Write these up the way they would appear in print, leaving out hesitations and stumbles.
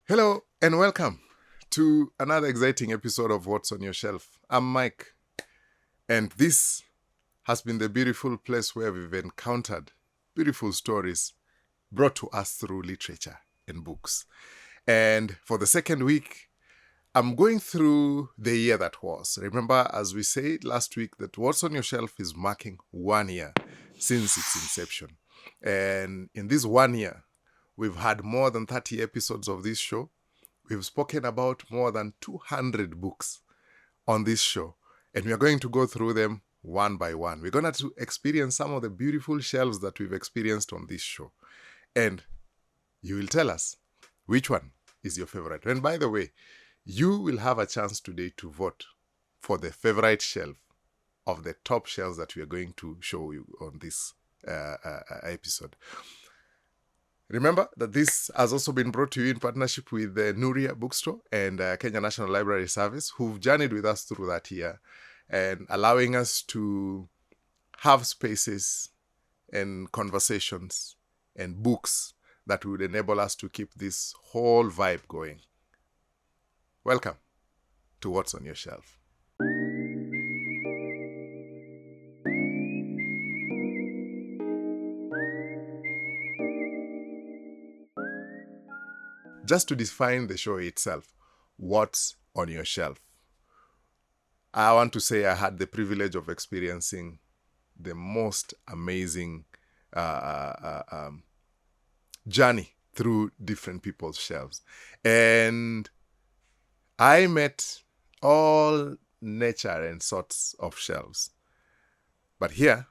Hello and welcome to another exciting episode of What's on Your Shelf. I'm Mike, and this has been the beautiful place where we've encountered beautiful stories brought to us through literature and books. And for the second week, I'm going through the year that was. Remember, as we said last week, that What's on Your Shelf is marking 1 year since its inception. And in this 1 year, we've had more than 30 episodes of this show. We've spoken about more than 200 books on this show, and we are going to go through them one by one. We're going to experience some of the beautiful shelves that we've experienced on this show. And you will tell us which one is your favorite. And by the way, you will have a chance today to vote for the favorite shelf of the top shelves that we are going to show you on this episode. Remember that this has also been brought to you in partnership with the Nuria Bookstore and Kenya National Library Service, who've journeyed with us through that year and allowing us to have spaces and conversations and books that would enable us to keep this whole vibe going. Welcome to What's on Your Shelf. Just to define the show itself, what's on your shelf? I want to say I had the privilege of experiencing the most amazing journey through different people's shelves. And I met all nature and sorts of shelves. But here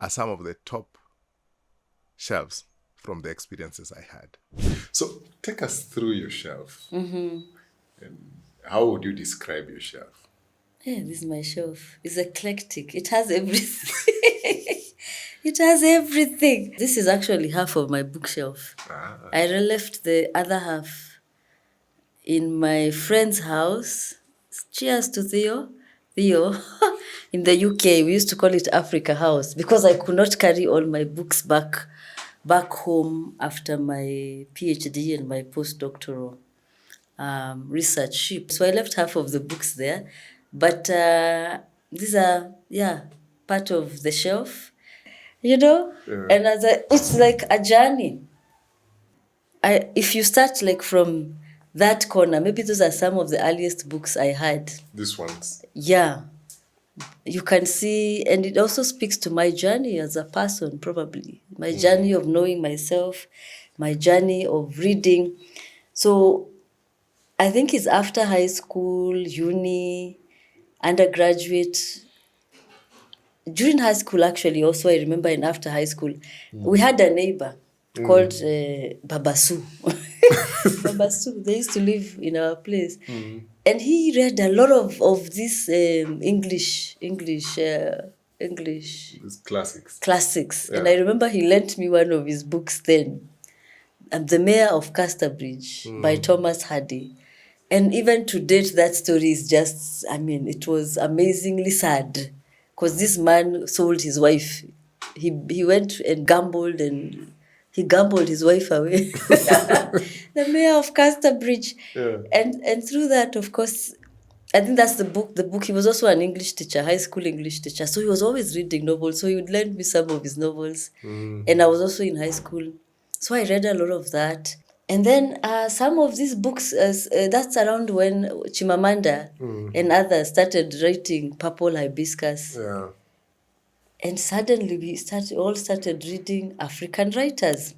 are some of the top shelves from the experiences I had. So take us through your shelf. And how would you describe your shelf? Yeah, this is my shelf. It's eclectic. It has everything. It has everything. This is actually half of my bookshelf. I left the other half in my friend's house. Cheers to Theo. Theo. In the UK, we used to call it Africa House because I could not carry all my books back home after my PhD and my postdoctoral research. So I left half of the books there, but these are part of the shelf, and it's like a journey. If you start like from that corner, maybe those are some of the earliest books I had. These ones. Yeah. You can see, and it also speaks to my journey as a person, probably. My journey of knowing myself, my journey of reading. So I think it's after high school, uni, undergraduate. During high school, actually, also I remember in after high school, we had a neighbor called Babasu. Babasu, they used to live in our place. And he read a lot of this English These classics. classics. And I remember he lent me one of his books then, The Mayor of Casterbridge by Thomas Hardy. And even to date, that story is just, it was amazingly sad because this man sold his wife. He went and gambled and he gambled his wife away. The Mayor of Casterbridge. Yeah. And through that, of course, I think that's the book. He was also an English teacher, high school English teacher. So he was always reading novels. So he would lend me some of his novels. And I was also in high school. So I read a lot of that. And then some of these books, that's around when Chimamanda and others started writing Purple Hibiscus. Yeah. And suddenly we all started reading African writers,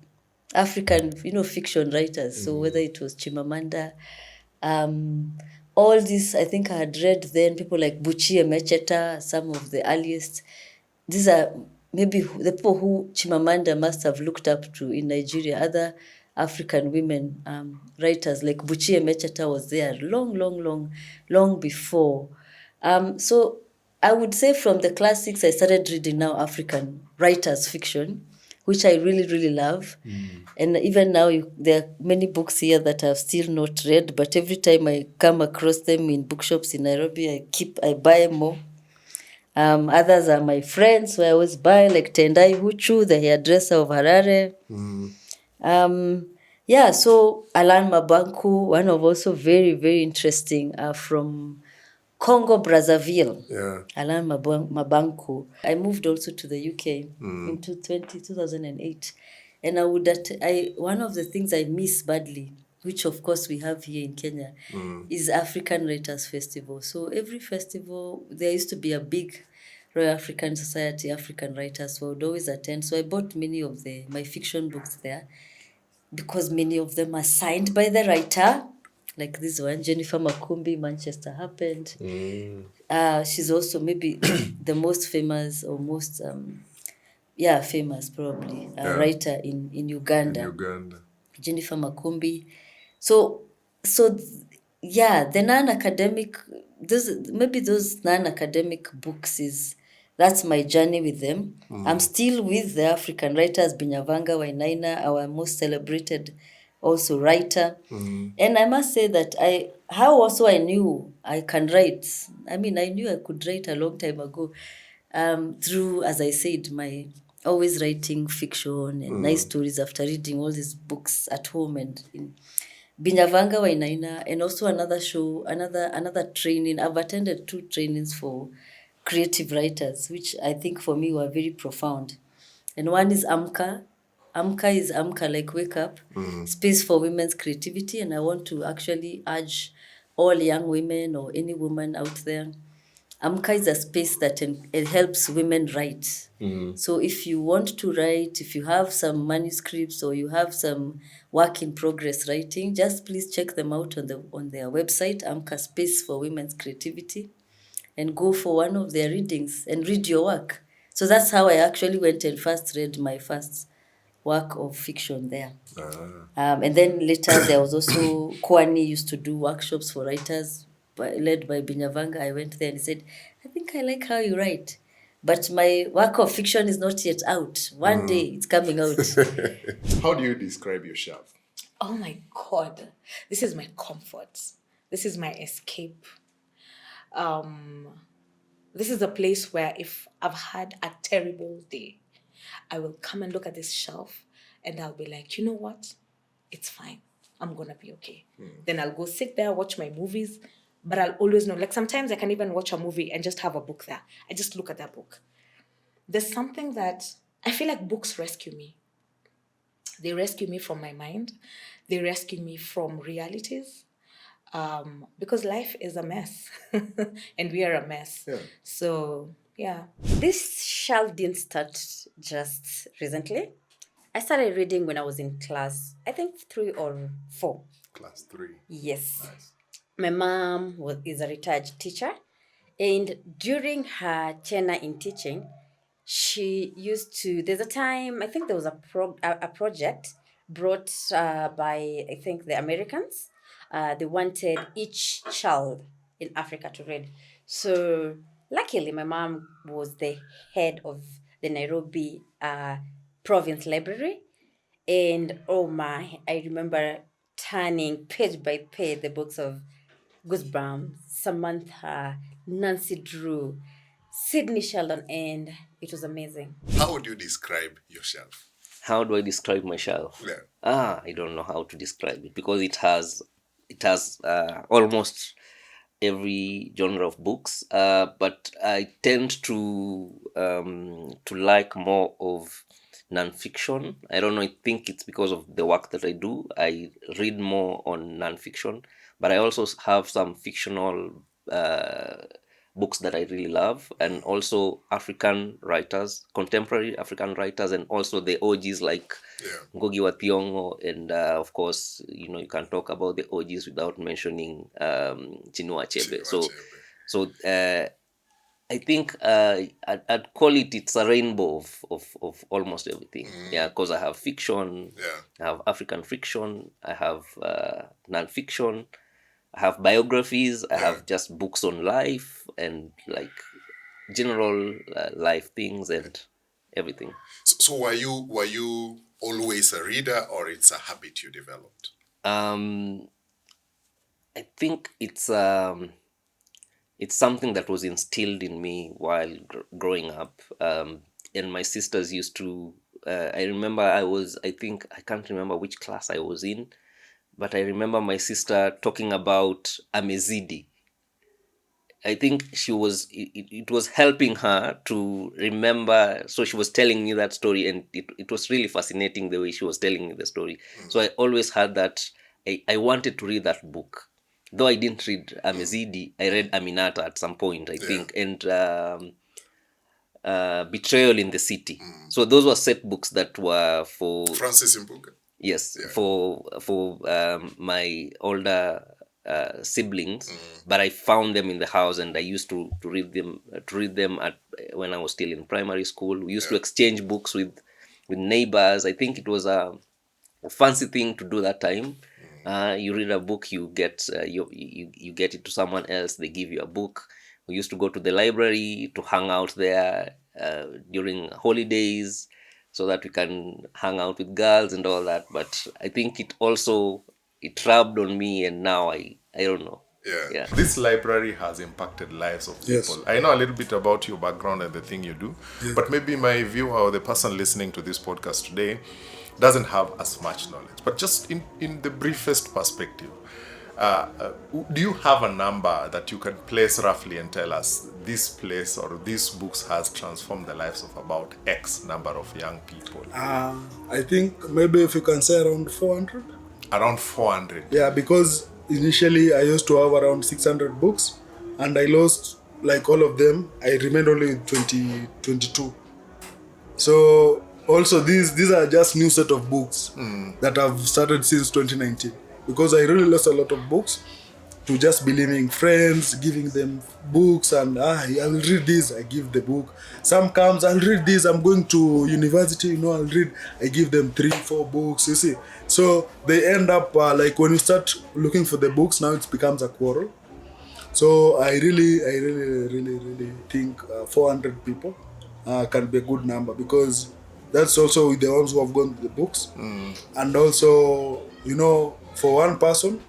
African, fiction writers. So whether it was Chimamanda, all this, I think I had read then, people like Buchi Emecheta, some of the earliest. These are maybe the people who Chimamanda must have looked up to in Nigeria. Other African women writers like Buchi Emecheta was there long before. So I would say from the classics, I started reading now African writers' fiction, which I really, really love. And even now, there are many books here that I've still not read, but every time I come across them in bookshops in Nairobi, I buy more. Others are my friends, so I always buy, like Tendai Huchu, the hairdresser of Harare. Yeah, so Alan Mabanku, one of also very, very interesting, from Congo Brazzaville. Yeah. Alan Mabanku. I moved also to the UK into 2008. And one of the things I miss badly, which of course we have here in Kenya, is African Writers Festival. So every festival, there used to be a big Royal African Society, African Writers, so I would always attend. So I bought many of my fiction books there because many of them are signed by the writer, like this one, Jennifer Makumbi, Manchester Happened. She's also maybe the most famous or most, famous probably, writer in Uganda. Uganda. Jennifer Makumbi. So, yeah, the non-academic, those non-academic books that's my journey with them. I'm still with the African writers, Binyavanga Wainaina, our most celebrated also writer. And I must say that how also I knew I can write. I mean, I knew I could write a long time ago, through, as I said, my always writing fiction and nice stories after reading all these books at home and in Binyavanga Wainaina, and also another show, another training. I've attended 2 trainings for creative writers, which I think for me were very profound. And one is AMCA. AMCA is AMCA, like Wake Up, Space for Women's Creativity. And I want to actually urge all young women or any woman out there, AMCA is a space that it helps women write. So if you want to write, if you have some manuscripts or you have some work in progress writing, just please check them out on their website, AMCA Space for Women's Creativity, and go for one of their readings and read your work. So that's how I actually went and first read my first work of fiction there. And then later there was also Kwani used to do workshops for writers, led by Binyavanga. I went there and he said, I think I like how you write, but my work of fiction is not yet out. One day it's coming out. How do you describe yourself? Oh my God, this is my comfort. This is my escape. This is a place where if I've had a terrible day, I will come and look at this shelf and I'll be like, you know what? It's fine. I'm going to be okay. Then I'll go sit there, watch my movies, but I'll always know. Like sometimes I can even watch a movie and just have a book there. I just look at that book. There's something that I feel like books rescue me. They rescue me from my mind. They rescue me from realities. Because life is a mess and we are a mess. Yeah. So, yeah. This shelf didn't start just recently. I started reading when I was in class, I think 3 or 4. Class 3. Yes. Nice. My mom is a retired teacher, and during her tenure in teaching, she used to. There's a time I think there was a project brought by I think the Americans. They wanted each child in Africa to read. So luckily, my mom was the head of the Nairobi province library, and oh my, I remember turning page by page the books of Goosebumps, Samantha, Nancy Drew, Sydney Sheldon, and it was amazing. How would you describe yourself? How do I describe myself? Yeah. I don't know how to describe it because it has almost every genre of books. But I tend to like more of nonfiction. I don't know. I think it's because of the work that I do. I read more on nonfiction, but I also have some fictional books that I really love, and also African writers, contemporary African writers, and also the OGs like Ngugi wa Thiong'o, and of course, you can talk about the OGs without mentioning Chinua Achebe. So I think I'd call it's a rainbow of almost everything. Yeah, because I have fiction, I have African fiction, I have non-fiction, I have biographies, I have just books on life and like general life things and everything. So were you always a reader, or it's a habit you developed? I think it's something that was instilled in me while growing up. And my sisters used to I remember I think, I can't remember which class I was in, but I remember my sister talking about Amezidi. I think it was helping her to remember. So she was telling me that story, and it was really fascinating the way she was telling me the story. So I always had that. I wanted to read that book. Though I didn't read Amezidi, I read Aminata at some point, I think, and Betrayal in the City. So those were set books that were for Francis Mbuga. Yes, for my older siblings, but I found them in the house, and I used to read them at when I was still in primary school. We used to exchange books with neighbors. I think it was a fancy thing to do that time. You read a book, you get you get it to someone else. They give you a book. We used to go to the library to hang out there during holidays, so that we can hang out with girls and all that. But I think it rubbed on me, and now I don't know. Yeah. This library has impacted lives of people. Yes. I know a little bit about your background and the thing you do, but maybe my viewer or the person listening to this podcast today doesn't have as much knowledge. But just in the briefest perspective, do you have a number that you can place roughly and tell us this place or these books has transformed the lives of about X number of young people? I think maybe if you can say around 400. Around 400. Yeah, because initially I used to have around 600 books, and I lost like all of them. I remained only 22. So also these are just new set of books that I've started since 2019, because I really lost a lot of books to just believing friends, giving them books, and I will read this, I give the book. Some comes, I'll read this, I'm going to university, I'll read, I give them 3-4 books, you see. So they end up like when you start looking for the books, now it becomes a quarrel. So I really think 400 people can be a good number, because that's also with the ones who have gone to the books. And also, for one person,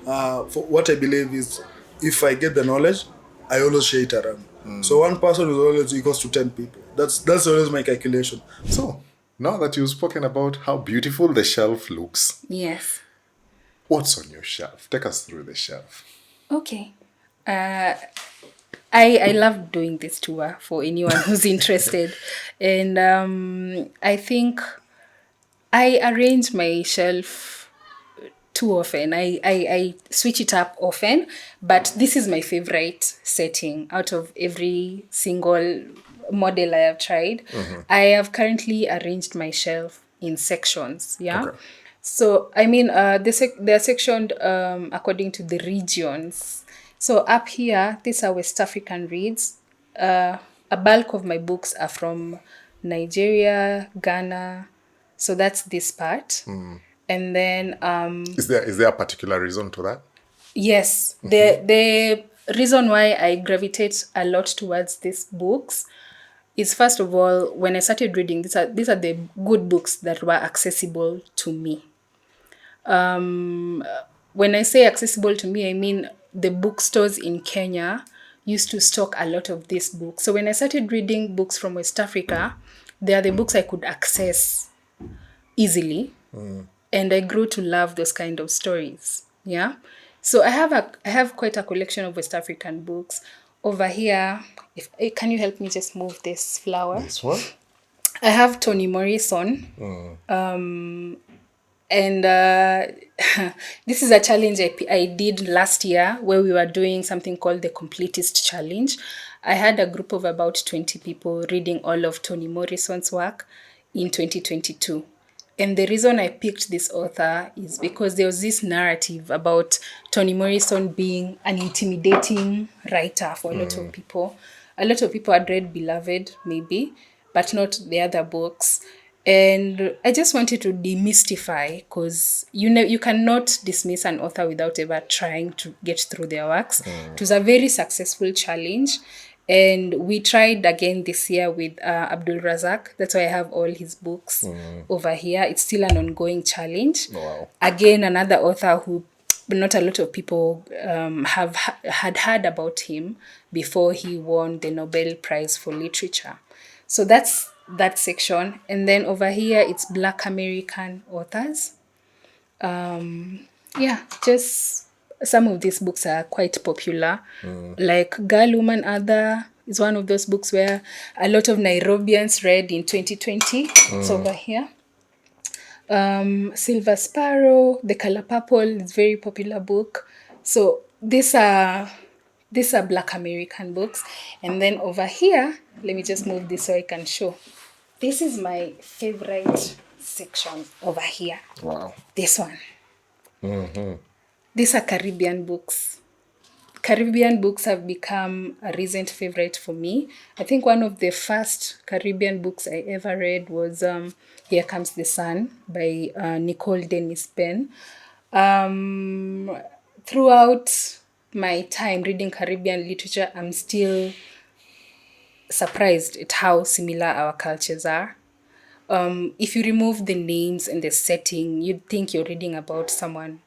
for what I believe is, if I get the knowledge, I always share it around. So one person is always equals to 10 people. That's always my calculation. So, now that you've spoken about how beautiful the shelf looks, Yes. what's on your shelf? Take us through the shelf. Okay. I love doing this tour for anyone who's interested. And I think I arrange my shelf too often. I switch it up often, but this is my favorite setting out of every single model I have tried. I have currently arranged my shelf in sections. Yeah. Okay. So I mean, they're sectioned according to the regions. So up here, these are West African reads. A bulk of my books are from Nigeria, Ghana. So that's this part. And then Is there a particular reason to that? yes, the reason why I gravitate a lot towards these books is, first of all, when I started reading, these are the good books that were accessible to me. When I say accessible to me, I mean the bookstores in Kenya used to stock a lot of these books. So when I started reading books from West Africa, they are the books I could access easily. And I grew to love those kind of stories. Yeah. So I have quite a collection of West African books. Over here, can you help me just move this flower? This one? I have Toni Morrison. And this is a challenge I did last year, where we were doing something called the Completist Challenge. I had a group of about 20 people reading all of Toni Morrison's work in 2022. And the reason I picked this author is because there was this narrative about Toni Morrison being an intimidating writer for a lot of people. A lot of people had read Beloved, maybe, but not the other books. And I just wanted to demystify, because you cannot dismiss an author without ever trying to get through their works. It was a very successful challenge. And we tried again this year with Abdul Razak. That's why I have all his books over here. It's still an ongoing challenge. Wow. Again, another author who not a lot of people had heard about him before he won the Nobel Prize for Literature. So that's that section. And then over here, it's Black American authors. Yeah, just some of these books are quite popular. Like Girl, Woman, Other is one of those books where a lot of Nairobians read in 2020. It's over here. Silver Sparrow, The Color Purple is a very popular book. So these are Black American books. And then over here, let me just move this so I can show. This is my favorite section over here. Wow. This one. These are Caribbean books. Caribbean books have become a recent favorite for me. I think one of the first Caribbean books I ever read was Here Comes the Sun by Nicole Dennis Penn. Throughout my time reading Caribbean literature, I'm still surprised at how similar our cultures are. If you remove the names and the setting, you'd think you're reading about someone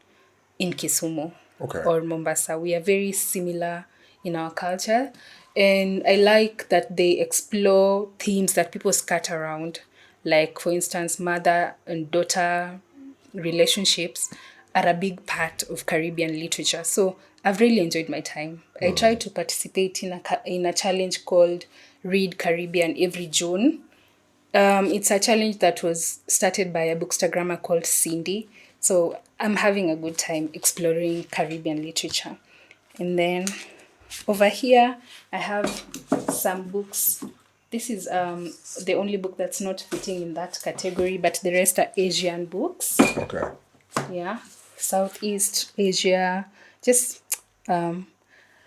in Kisumu or Mombasa. We are very similar in our culture. And I like that they explore themes that people skirt around. Like, for instance, mother and daughter relationships are a big part of Caribbean literature. So I've really enjoyed my time. I try to participate in a challenge called Read Caribbean every June. It's a challenge that was started by a bookstagrammer called Cindy. So I'm having a good time exploring Caribbean literature. And then over here, I have some books. This is the only book that's not fitting in that category, but the rest are Asian books. Okay. Yeah, Southeast Asia. Just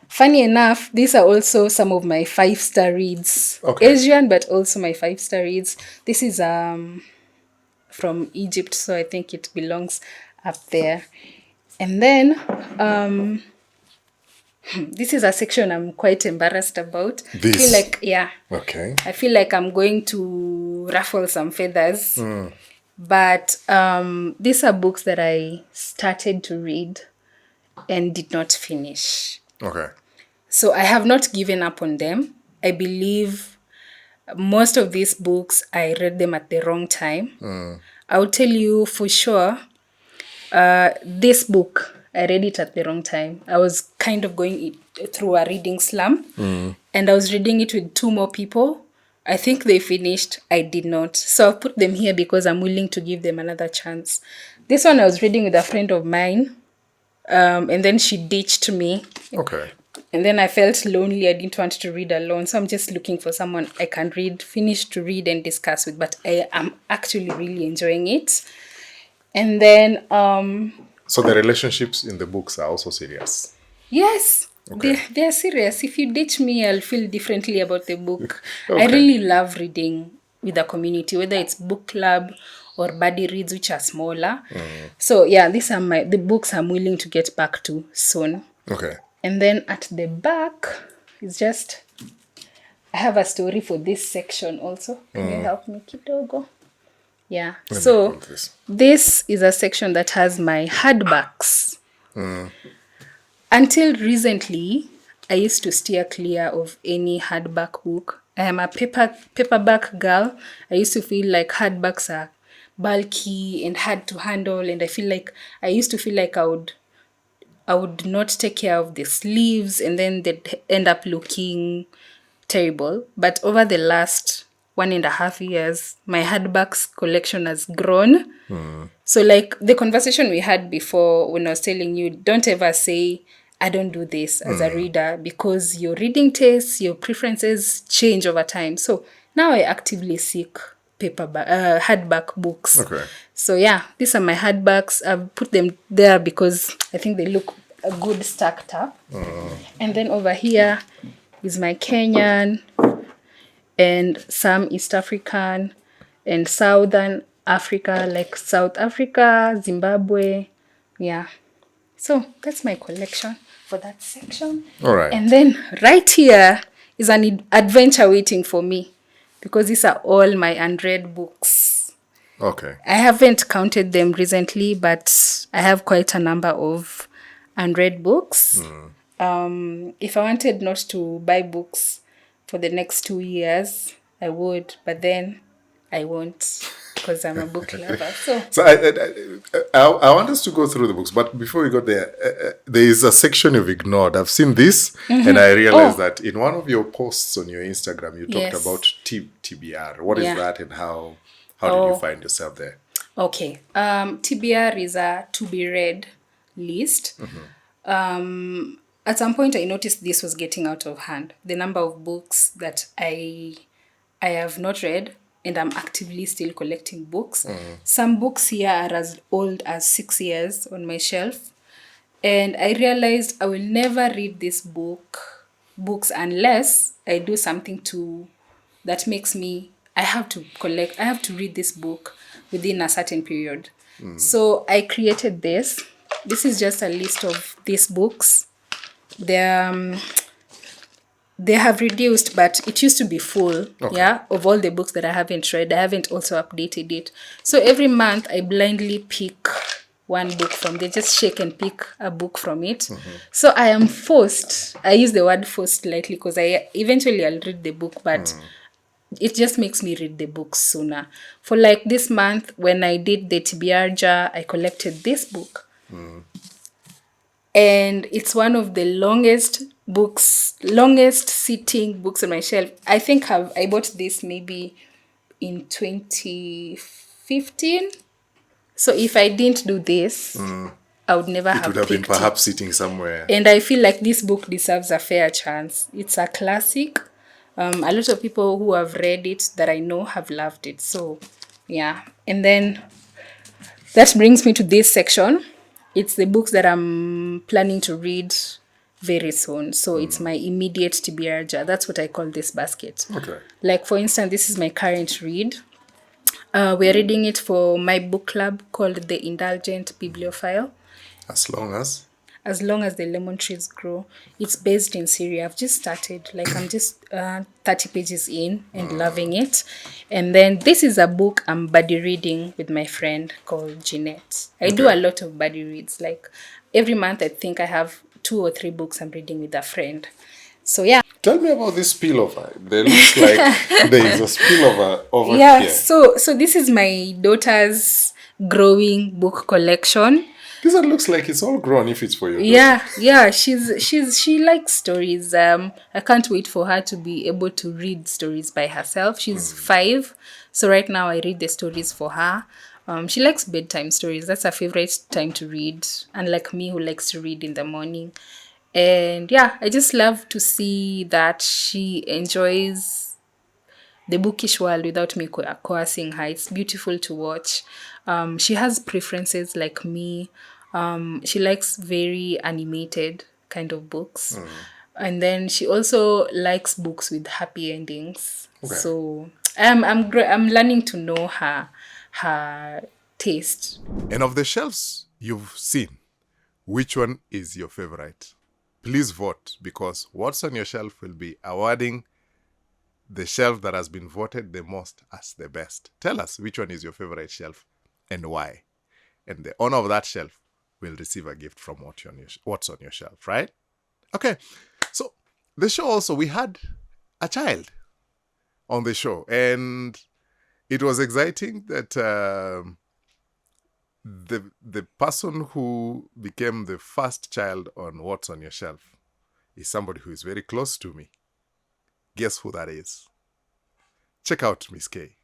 funny enough, these are also some of my 5-star reads. Okay. Asian, but also my 5-star reads. This is from Egypt, so I think it belongs up there. And then this is a section I'm quite embarrassed about. This? I feel like, yeah. Okay. I feel like I'm going to ruffle some feathers. But these are books that I started to read and did not finish. Okay. So I have not given up on them. I believe most of these books, I read them at the wrong time. I will tell you for sure, this book, I read it at the wrong time. I was kind of going through a reading slump, and I was reading it with 2 more people. I think they finished. I did not. So I'll put them here because I'm willing to give them another chance. This one I was reading with a friend of mine, and then she ditched me. Okay. And then I felt lonely. I didn't want to read alone. So I'm just looking for someone I can finish to read and discuss with. But I am actually really enjoying it. And then, So the relationships in the books are also serious. yes, Okay. they're serious. If you ditch me, I'll feel differently about the book. Okay. I really love reading with a community, whether it's book club or buddy reads, which are smaller. So yeah, these are the books I'm willing to get back to soon. Okay. And then at the back, it's just, I have a story for this section also. Can you help me, kidogo? Yeah. Let me So hold this. this is a section that has my hardbacks. Until recently, I used to steer clear of any hardback book. I am a paperback girl. I used to feel like hardbacks are bulky and hard to handle, and I used to feel like I would not take care of the sleeves, and then they'd end up looking terrible. But over the last 1.5 years, my hardbacks collection has grown. So like the conversation we had before when I was telling you, don't ever say, I don't do this as a reader, because your reading tastes, your preferences change over time. So now I actively seek hardback books. Okay. So yeah, these are my hardbacks. I've put them there because I think they look a good stacked up. And then over here is my Kenyan and some East African and Southern Africa, like South Africa, Zimbabwe. Yeah. So that's my collection for that section. All right. And then right here is an adventure waiting for me, because these are all my unread books. Okay. I haven't counted them recently, but I have quite a number of unread books. If I wanted not to buy books for the next 2 years, I would, but then I won't because I'm a book lover. So So I want us to go through the books, but before we go there, there is a section you've ignored. I've seen this, and I realized that in one of your posts on your Instagram, you talked Yes. about TBR. What is Yeah. that, and how did you find yourself there? okay, TBR is a to be read list. At some point, I noticed this was getting out of hand. The number of books that I have not read, and I'm actively still collecting books. Some books here are as old as 6 years on my shelf, and I realized I will never read this books unless I do something that makes me. I have to read this book within a certain period. So I created this. This is just a list of these books. They have reduced, but it used to be full, of all the books that I haven't read. I haven't also updated it. So every month I blindly pick one book from there, just shake and pick a book from it. So I am forced. I use the word forced lightly because I'll read the book, but it just makes me read the books sooner. For like this month, when I did the TBR jar, I collected this book. And it's one of the longest sitting books on my shelf. I think I bought this maybe in 2015. So if I didn't do this, I would never It have would have been picked it. perhaps sitting somewhere. And I feel like this book deserves a fair chance. It's a classic. A lot of people who have read it that I know have loved it. So, yeah. And then that brings me to this section. It's the books that I'm planning to read very soon. So it's my immediate TBR jar. That's what I call this basket. Okay. Like, for instance, this is my current read. We're reading it for my book club called The Indulgent Bibliophile. As long as. As long as the lemon trees grow. It's based in Syria. I've just started. Like, I'm just 30 pages in and loving it. And then this is a book I'm buddy reading with my friend called Jeanette. I do a lot of buddy reads. Like, every month I think I have 2 or 3 books I'm reading with a friend. So, yeah. Tell me about this spillover. There looks like there is a spillover over Yeah, here. so this is my daughter's growing book collection. This one looks like it's all grown if it's for your daughter. Yeah, she likes stories. I can't wait for her to be able to read stories by herself. She's 5, so right now I read the stories for her. She likes bedtime stories. That's her favorite time to read, unlike me who likes to read in the morning. And yeah, I just love to see that she enjoys the bookish world without me coercing her. It's beautiful to watch. She has preferences like me. She likes very animated kind of books. And then she also likes books with happy endings. Okay. So I'm learning to know her taste. And of the shelves you've seen, which one is your favorite? Please vote, because what's on your shelf will be awarding the shelf that has been voted the most as the best. Tell us which one is your favorite shelf and why. And the owner of that shelf will receive a gift from what's on your shelf, right? Okay. So the show also, we had a child on the show, and it was exciting that the person who became the first child on What's on Your Shelf is somebody who is very close to me. Guess who that is? Check out Miss K.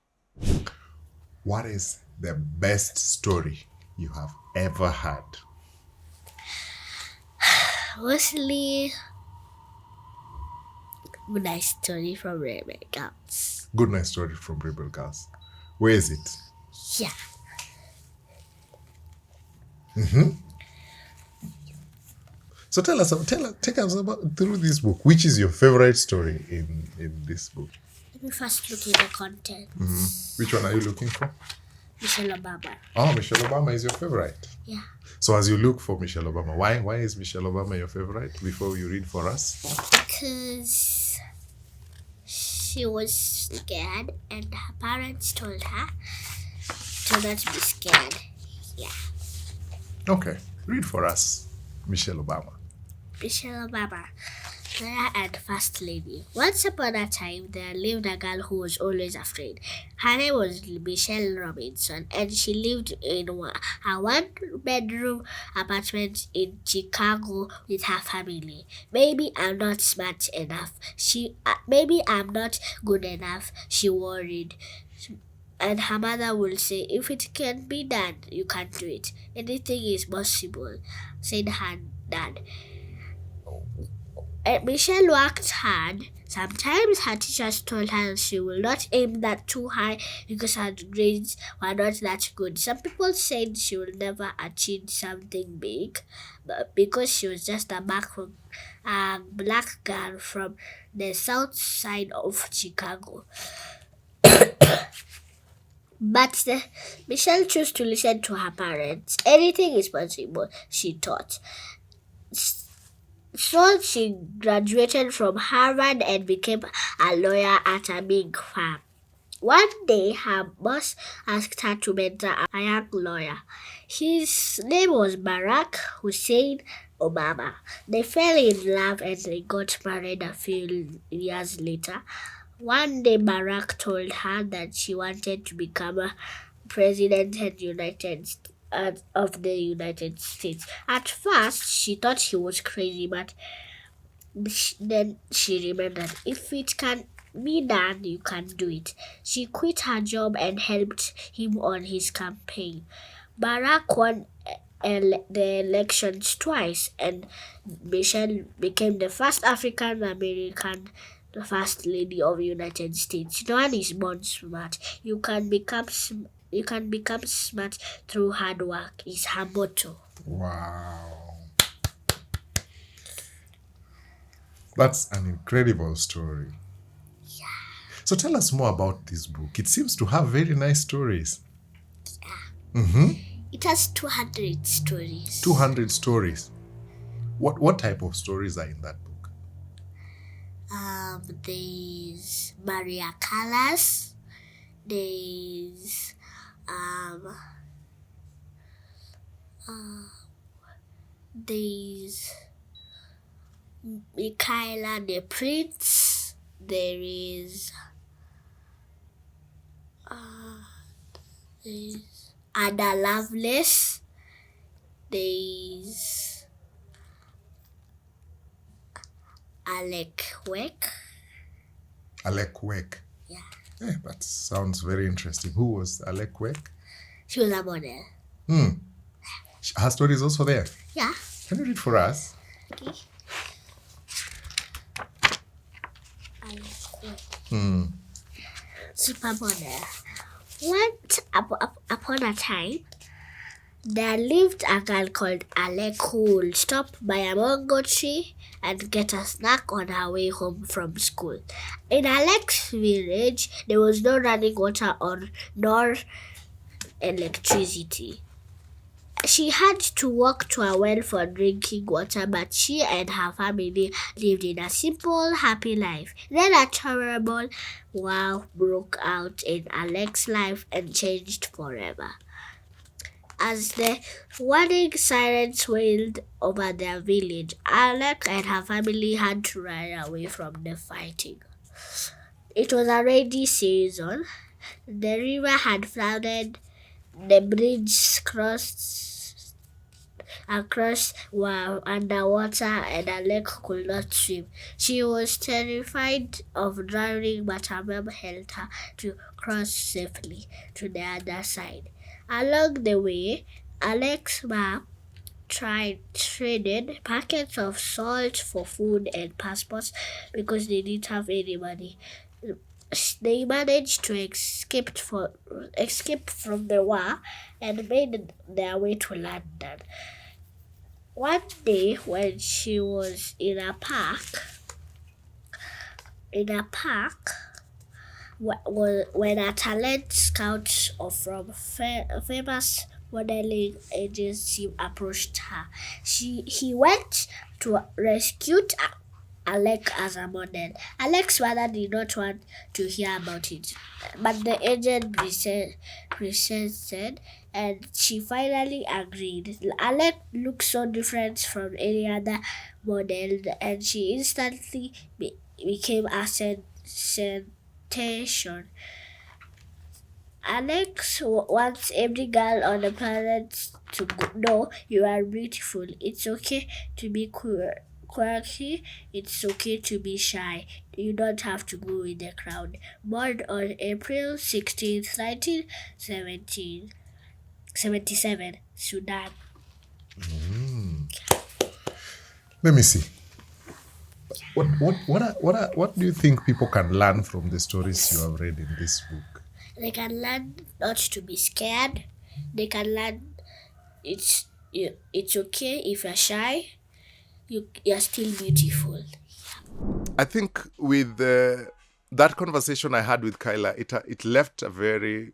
What is the best story you have ever heard? Mostly Good Night Story from Rebel Girls. Good night story from Rebel Girls. Where is it? Yeah. So take us through this book. Which is your favorite story in this book? Let me first look at the content. Which one are you looking for? Michelle Obama. Oh, Michelle Obama is your favorite. Yeah. So as you look for Michelle Obama, why is Michelle Obama your favorite? Before you read for us. Because she was scared and her parents told her to not be scared. Yeah. Okay, read for us, Michelle Obama. Michelle Obama. Lawyer and First Lady. Once upon a time, there lived a girl who was always afraid. Her name was Michelle Robinson, and she lived in a one-bedroom apartment in Chicago with her family. Maybe I'm not smart enough. Maybe I'm not good enough, she worried. And her mother will say, if it can be done, you can do it. Anything is possible, said her dad. Michelle worked hard. Sometimes her teachers told her she will not aim that too high because her grades were not that good. Some people said she will never achieve something big, but because she was just a black girl from the south side of Chicago. But Michelle chose to listen to her parents. Anything is possible, she thought. So she graduated from Harvard and became a lawyer at a big firm. One day, her boss asked her to mentor a young lawyer. His name was Barack Hussein Obama. They fell in love and they got married a few years later. One day, Barack told her that she wanted to become a president of the United States. At first, she thought he was crazy, but then she remembered, if it can be done, you can do it. She quit her job and helped him on his campaign. Barack won the elections twice, and Michelle became the first African American First Lady of the United States. No one is born smart. You can become smart through hard work, is her motto. Wow. That's an incredible story. Yeah. So tell us more about this book. It seems to have very nice stories. Yeah. Mm-hmm. It has 200 stories. 200 stories. What type of stories are in that book? There's Maria Callas. There's there's Michaela the Prince. There's Ada Lovelace. There's Alec Weck. Alec Weck. Yeah. Yeah, that sounds very interesting. Who was Alec Weck? She was a model. Her story is also there. Yeah. Can you read for us? Okay. Alec Weck. Supermodel. Once upon a time, there lived a girl called Alec who would stop by a mango tree and get a snack on her way home from school. In Alec's village, there was no running water nor electricity. She had to walk to a well for drinking water, but she and her family lived in a simple, happy life. Then a terrible war broke out in Alec's life and changed forever. As the warning sirens wailed over their village, Alec and her family had to run away from the fighting. It was a rainy season. The river had flooded. The bridges across were underwater, and Alec could not swim. She was terrified of drowning, but her mom helped her to cross safely to the other side. Along the way, Alec's mom traded packets of salt for food and passports because they didn't have any money. They managed to escape from the war and made their way to London. One day, when she was in a park, when a talent scout from a famous modeling agency approached her, he went to rescue Alec as a model. Alec's mother did not want to hear about it, but the agent persisted, and she finally agreed. Alec looked so different from any other model, and she instantly became a sensation. Alex wants every girl on the planet to know you are beautiful. It's okay to be quirky. It's okay to be shy. You don't have to go with the crowd. Born on April 16th, 1977, Sudan. Let me see. What do you think people can learn from the stories you have read in this book? They can learn not to be scared. They can learn it's okay if you're shy. You're still beautiful. I think with that conversation I had with Kyla, it left a very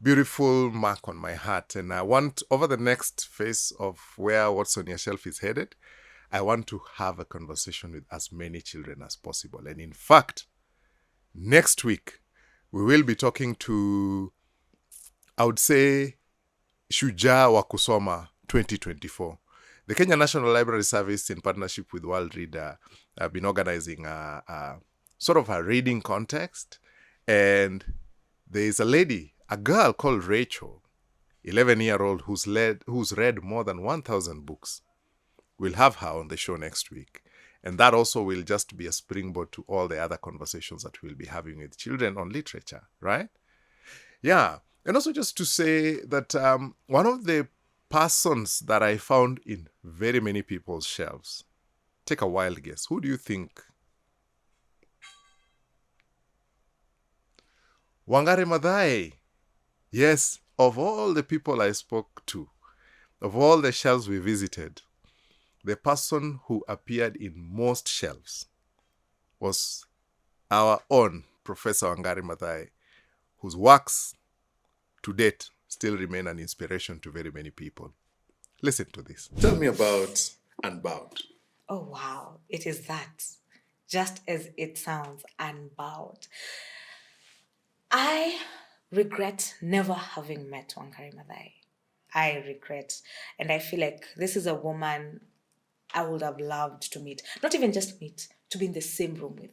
beautiful mark on my heart. And I want, over the next phase of where What's on Your Shelf is headed, I want to have a conversation with as many children as possible. And in fact, next week, we will be talking to, I would say, Shujaa wa Kusoma 2024. The Kenya National Library Service, in partnership with World Reader, have been organizing a sort of a reading contest. And there is a girl called Rachel, 11-year-old, who's read more than 1,000 books. We'll have her on the show next week. And that also will just be a springboard to all the other conversations that we'll be having with children on literature, right? Yeah. And also just to say that one of the persons that I found in very many people's shelves, take a wild guess. Who do you think? Wangari Maathai. Yes, of all the people I spoke to, of all the shelves we visited, the person who appeared in most shelves was our own Professor Wangari Maathai, whose works to date still remain an inspiration to very many people. Listen to this. Tell me about Unbound. Oh, wow. It is that. Just as it sounds, Unbound. I regret never having met Wangari Maathai. I regret. And I feel like this is a woman I would have loved to meet. Not even just meet, to be in the same room with.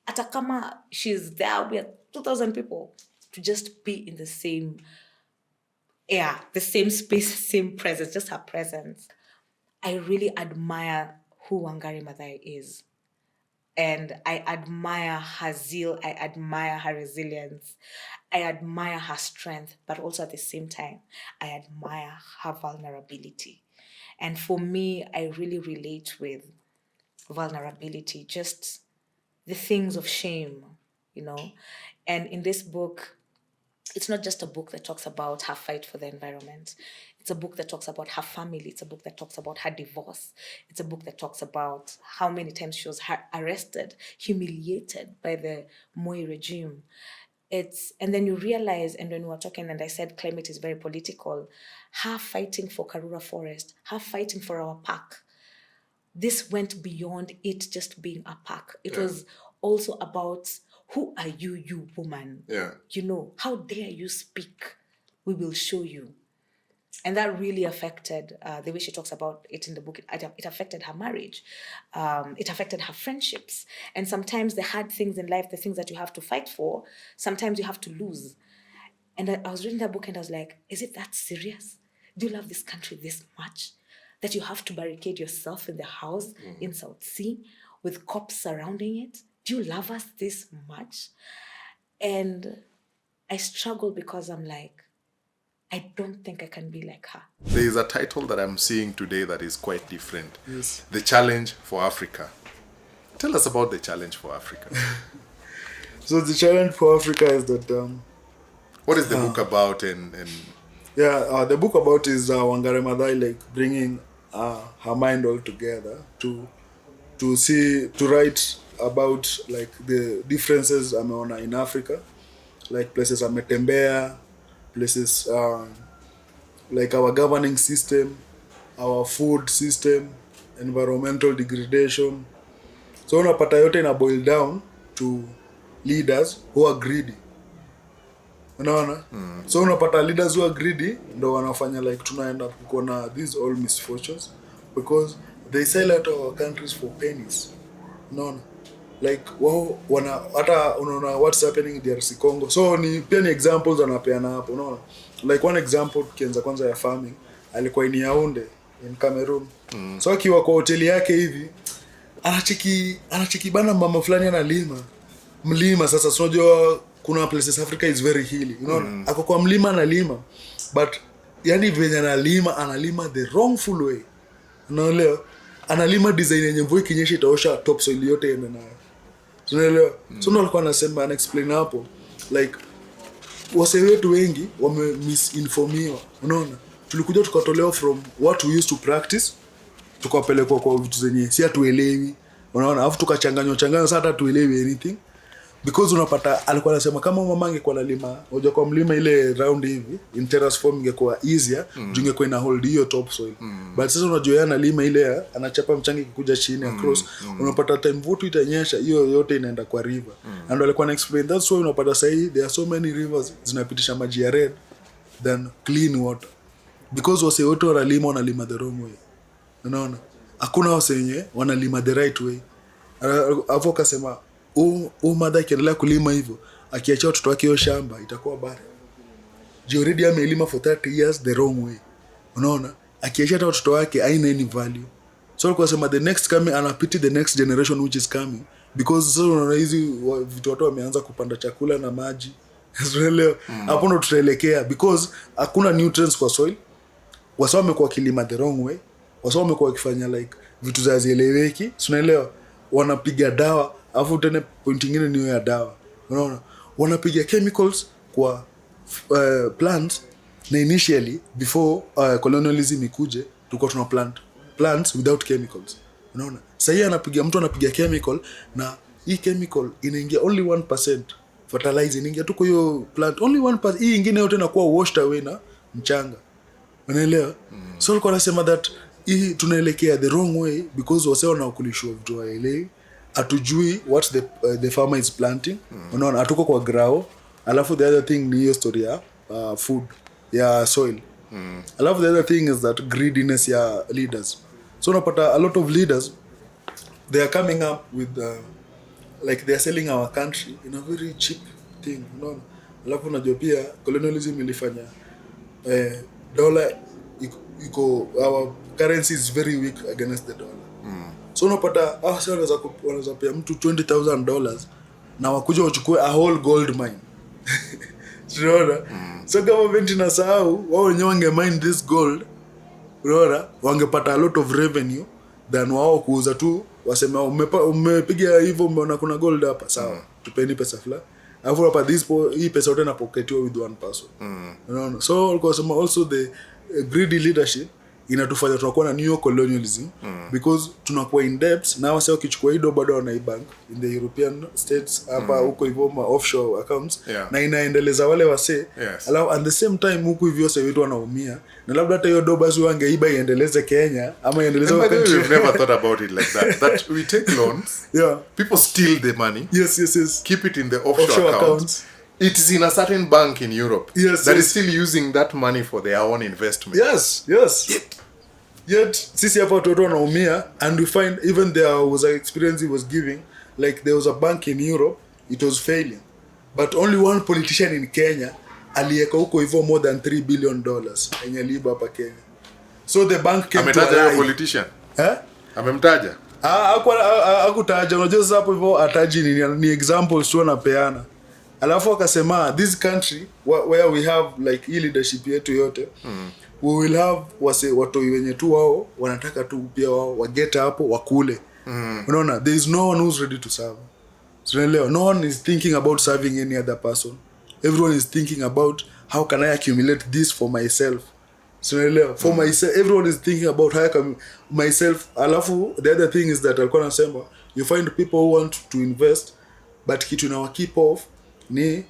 Atakama, she's there, we are 2,000 people. To just be in the same air, the same space, same presence, just her presence. I really admire who Wangari Maathai is. And I admire her zeal, I admire her resilience, I admire her strength, but also at the same time, I admire her vulnerability. And for me, I really relate with vulnerability, just the things of shame, you know. And in this book, it's not just a book that talks about her fight for the environment. It's a book that talks about her family. It's a book that talks about her divorce. It's a book that talks about how many times she was arrested, humiliated by the Moi regime. And then you realize, and when we were talking, and I said climate is very political, her fighting for Karura Forest, her fighting for our park, this went beyond it just being a park. It was also about, who are you, you woman? Yeah. You know, how dare you speak? We will show you. And that really affected the way she talks about it in the book. It affected her marriage. It affected her friendships. And sometimes the hard things in life, the things that you have to fight for, sometimes you have to lose. And I was reading that book and I was like, is it that serious? Do you love this country this much that you have to barricade yourself in the house in South Sea with cops surrounding it? Do you love us this much? And I struggle because I'm like, I don't think I can be like her. There is a title that I'm seeing today that is quite different. Yes. The Challenge for Africa. Tell us about the Challenge for Africa. So the challenge for Africa is that... What is the book about? The book about is Wangari Maathai, like bringing her mind all together to write about like the differences ameona in Africa, like places ametembea, places like our governing system, our food system, environmental degradation, So unapata yote ina boil down to leaders who are greedy. Unaona? So unapata leaders who are greedy ndo wanafanya like tunaenda kuona these all misfortunes because they sell out our countries for pennies. Unaona? Like wao wana hata unaona what's happening in DRC Congo. So ni pia ni examples wanapeana hapo, unaona? Like one example tukianza kwanza ya farming, alikuwa in Yaounde in Cameroon. So akiwa kwa hoteli yake hivi anacheki bana mama fulani analima mlima. Sasa unajua kuna places Africa is very hilly, unaona? Ako kwa mlima analima, but yani venye analima the wrongful way. Unaelewa? Analima design yenye mvua ikinyesha itaosha topsoil yote yende nayo. Unaelewa? So ndo alikuwa anasema explain hapo like wasee wetu wengi wame misinformiwa. Unaona? Tulikuja tukatolewa from what we used to practice tukapelekwa kwa vitu zenye si hatuelewi. Unaona? Alafu tukachanganywa sasa hata tuelewi anything. Because unapata alikuwa anasema kama mama angekuwa analima hoja kwa mlima ile round hivi in terrace form ingekuwa easier ingekuwa ina hold hiyo topsoil. But sasa unajua yeye analima ile anachapa mchanga ikikuja chini across unapata time vote itanyesha hiyo yote inaenda kwa river. And alikuwa ana explain that's why unapata sahi there are so many rivers zinapitisha maji ya red than clean water because wase wote wanalima the wrong way. Unaona? Hakuna wase wenye wanalima the right way. Hapo kasema mother akiendelea kulima hivyo akiachia watoto wake hiyo shamba itakuwa bad. Already amelima for 30 years the wrong way. Unaona? Akiachia hata watoto wake haina any value. So alikuwa sema the next coming anapiti the next generation which is coming because sasa unaona hizi vitu watu wameanza kupanda chakula na maji. Unaelewa? Hapo ndo tutaelekea because hakuna nutrients kwa soil. Wasao wamekuwa kilima the wrong way. Wasao wamekuwa wakifanya like vitu za zieleweki. Unaelewa? Wanapiga dawa afu tena point nyingine ni ya dawa. Unaona? Wanapiga chemicals kwa plants na initially before colonialism ikuje tulikuwa tuna plant plants without chemicals. Unaona? Sasa mtu anapiga chemical na hii chemical inaingia only 1% fertilizer inaingia tu kwa hiyo plant only 1%, hii nyingine yote inakuwa washed away na mchanga. Unaelewa? So alikuwa anasema that hii tunaelekea the wrong way because waseo na kulishwa vitu waelewi. Atujui what the farmer is planting. Unaona? Atuko kwa grow. Alafu the other thing ni hiyo story ya food ya soil. Alafu the other thing is that greediness ya leaders. So unapata a lot of leaders they are coming up with like they are selling our country in a very cheap thing. Unaona? Alafu unajua pia colonialism ilifanya dollar iko our currency is very weak against the dollar. So unapata sasa wanaweza pia mtu $20,000 na wakuja wachukue a whole gold mine. Unaona? So government inasahau wao wenyewe wange mine this gold. Unaona? Wangepata a lot of revenue than wao kuuza tu wasema umepiga hivyo umeona kuna gold hapa sawa. Tupeni pesa fulani. Alafu hapa hii pesa yote inapocketiwa with one person. Unaona? So walikuwa wasema also the greedy leadership inatufanya tunakuwa na neo colonialism because tunakuwa in debt na wao wakichukua hido bado wanaibank in the European states hapa huko hivyo ma offshore accounts na inaendeleza wale wase alafu at the same time huko hivyo sasa wetu wanaumia na labda hata hiyo doba zao wangeiba iendeleze Kenya ama iendeleze wakati. We've never thought about it like that we take loans, people steal the money, yes, keep it in the offshore accounts. It is in a certain bank in Europe that is still using that money for their own investment. Yes. Yet sisi hapa watoto wanaumia and we find even there was an experience he was giving like there was a bank in Europe it was failing but only one politician in Kenya aliweka huko hivyo more than $3 billion yenye liba hapa Kenya. So the bank came to a politician. Amemtaja? Hakutaja. Unajua sasa hapo hivyo ataji ni examples tu anapeana. Alafu akasema this country where we have like hii leadership yetu yote we will have watu wenye tu wao wanataka tu pia wao wageta hapo wakule. Unaona? There is no one who's ready to serve. Unaelewa? No one is thinking about serving any other person. Everyone is thinking about how can I accumulate this for myself. Unaelewa? For myself, everyone is thinking about how I can myself. Alafu the other thing is that alikuwa anasema you find people who want to invest but kitu na keep off ni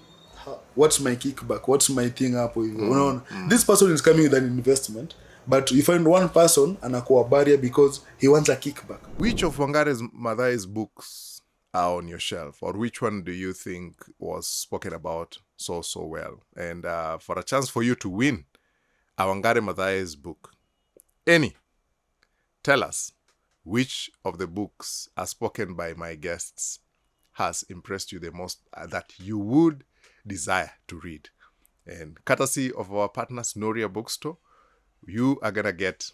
what's my kickback, what's my thing hapo hivyo. Unaona? This person is coming with an investment But you find one person anakuwa barrier because he wants a kickback. Which of Wangari Maathai's books are on your shelf, or which one do you think was spoken about so well? And for a chance for you to win a Wangari Maathai's book, any, tell us which of the books are spoken by my guests has impressed you the most, that you would desire to read. And courtesy of our partners, Noria Bookstore, you are going to get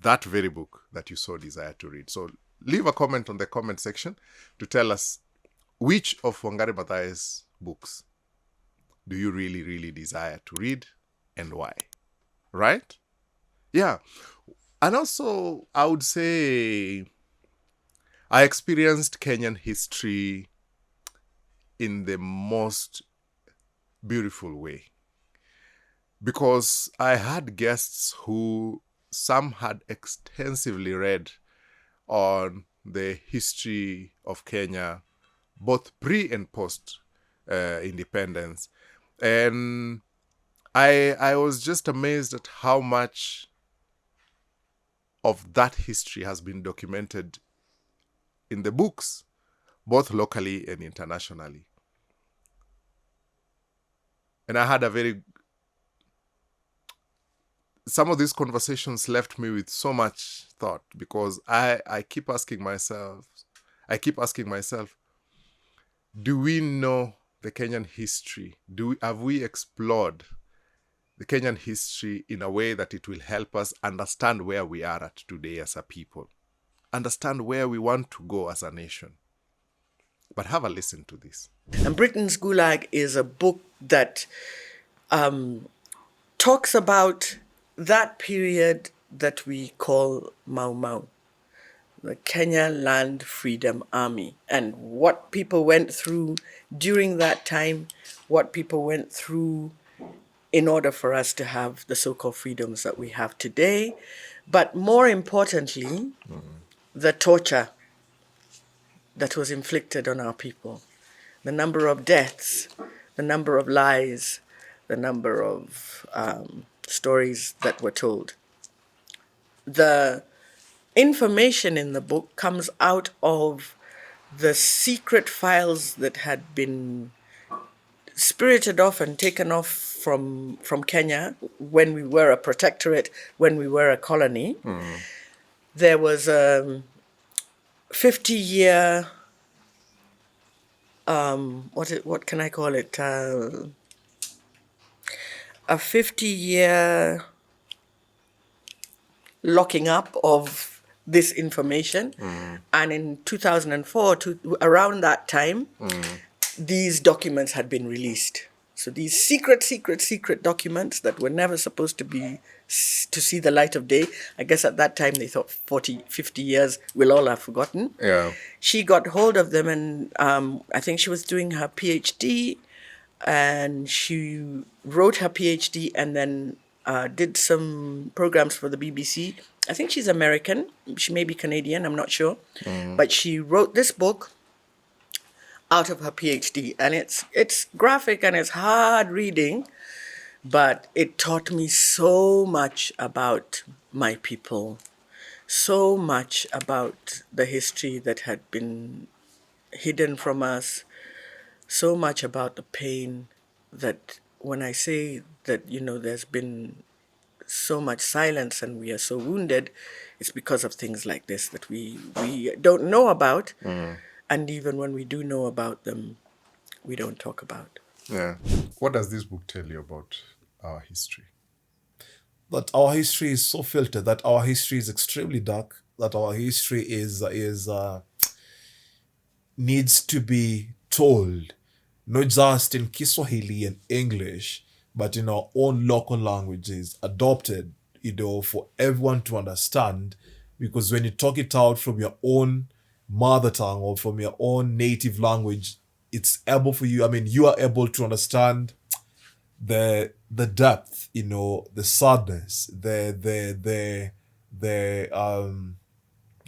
that very book that you so desire to read. So leave a comment on the comment section to tell us which of Wangari Maathai's books do you really desire to read and why. Right? Yeah. And also, I would say I experienced Kenyan history in the most beautiful way, because I had guests who some had extensively read on the history of Kenya, both pre and post independence. And I was just amazed at how much of that history has been documented in the books, both locally and internationally. And I had some of these conversations left me with so much thought, because I keep asking myself, do we know the Kenyan history? Have we explored the Kenyan history in a way that it will help us understand where we are at today as a people, understand where we want to go as a nation? But have a listen to this. And Britain's Gulag is a book that talks about that period that we call Mau Mau, the Kenya Land Freedom Army, and what people went through during that time, what people went through in order for us to have the so-called freedoms that we have today. But more importantly, the torture that was inflicted on our people, the number of deaths, the number of lies, the number of stories that were told. The information in the book comes out of the secret files that had been spirited off and taken off from Kenya when we were a protectorate, when we were a colony. There was a 50-year, what can I call it? A 50-year locking up of this information. And in 2004, around that time, these documents had been released. So these secret documents that were never supposed to see the light of day. I guess at that time they thought 40, 50 years we'll all have forgotten. Yeah. She got hold of them, and I think she was doing her PhD, and she wrote her PhD and then did some programs for the BBC. I think she's American. She may be Canadian, I'm not sure. But she wrote this book out of her PhD, and it's graphic and it's hard reading, but it taught me so much about my people, so much about the history that had been hidden from us, so much about the pain that, when I say that, there's been so much silence and we are so wounded, it's because of things like this that we don't know about. And even when we do know about them, we don't talk about. Yeah. What does this book tell you about our history? That our history is so filtered, that our history is extremely dark, that our history needs to be told, not just in Kiswahili and English, but in our own local languages, adopted, for everyone to understand. Because when you talk it out from your own mother tongue or from your own native language, it's able for you. I mean, you are able to understand the depth, the sadness, the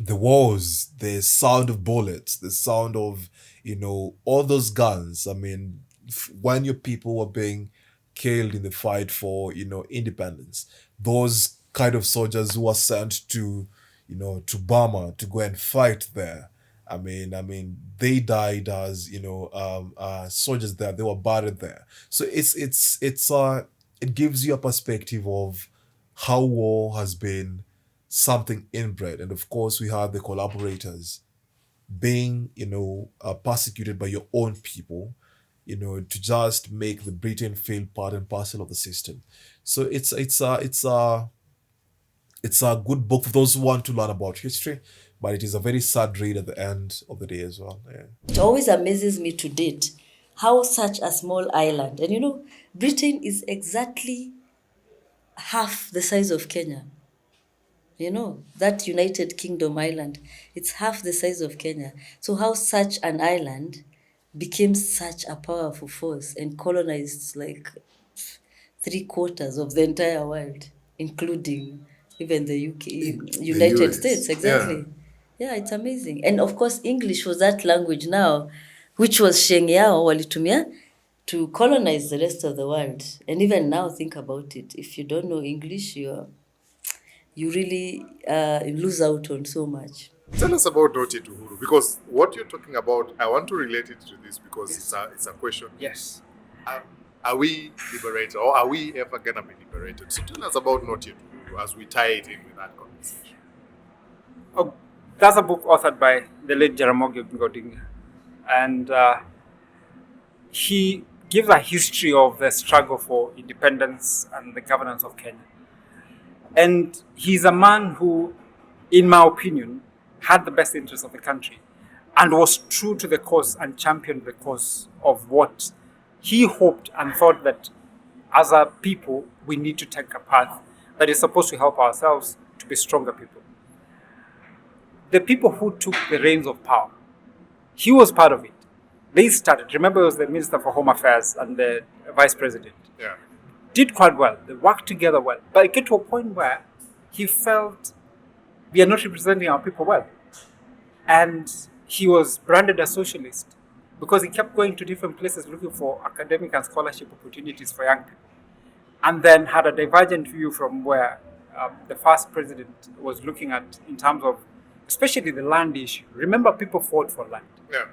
wars, the sound of bullets, the sound of, all those guns. I mean, when your people were being killed in the fight for, independence, those kind of soldiers who were sent to, to Burma to go and fight there. I mean, they died as soldiers there. They were buried there. So it gives you a perspective of how war has been something inbred, and of course we have the collaborators being persecuted by your own people, to just make the Britain feel part and parcel of the system. So it's a good book for those who want to learn about history, but it is a very sad read at the end of the day as well. Yeah. It always amazes me to date how such a small island, and Britain is exactly half the size of Kenya. That United Kingdom island, it's half the size of Kenya. So how such an island became such a powerful force and colonized like 3/4 of the entire world, including even the UK, United US. States, exactly. Yeah, it's amazing. And of course, English was that language now, which was Sheng Yao walitumia to colonize the rest of the world. And even now, think about it. If you don't know English, you really lose out on so much. Tell us about Not Yet Uhuru, because what you're talking about, I want to relate it to this because it's a question. Yes. Are we liberated, or are we ever gonna be liberated? So tell us about Not Yet Uhuru as we tie it in with that conversation. Oh, that's a book authored by the late Jaramogi Oginga Odinga, and he gives a history of the struggle for independence and the governance of Kenya. And he's a man who, in my opinion, had the best interest of the country and was true to the cause and championed the cause of what he hoped and thought that as a people, we need to take a path that is supposed to help ourselves to be stronger people. The people who took the reins of power, he was part of it. They started, remember, he was the Minister for Home Affairs and the Vice President. Yeah. Did quite well. They worked together well. But it get to a point where he felt we are not representing our people well. And he was branded a socialist because he kept going to different places looking for academic and scholarship opportunities for young people. And then had a divergent view from where the first president was looking at in terms of especially the land issue. Remember, people fought for land. Yeah.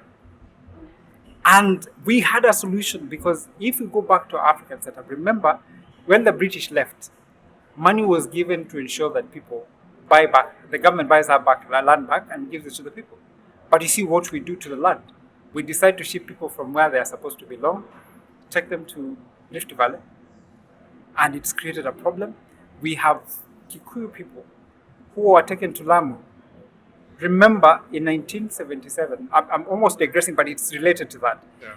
And we had a solution because if we go back to our African setup, remember when the British left, money was given to ensure that people buy back, the government buys our land back and gives it to the people. But you see what we do to the land. We decide to ship people from where they are supposed to belong, take them to Rift Valley, and it's created a problem. We have Kikuyu people who are taken to Lamu. Remember, in 1977, I'm almost digressing, but it's related to that. Yeah.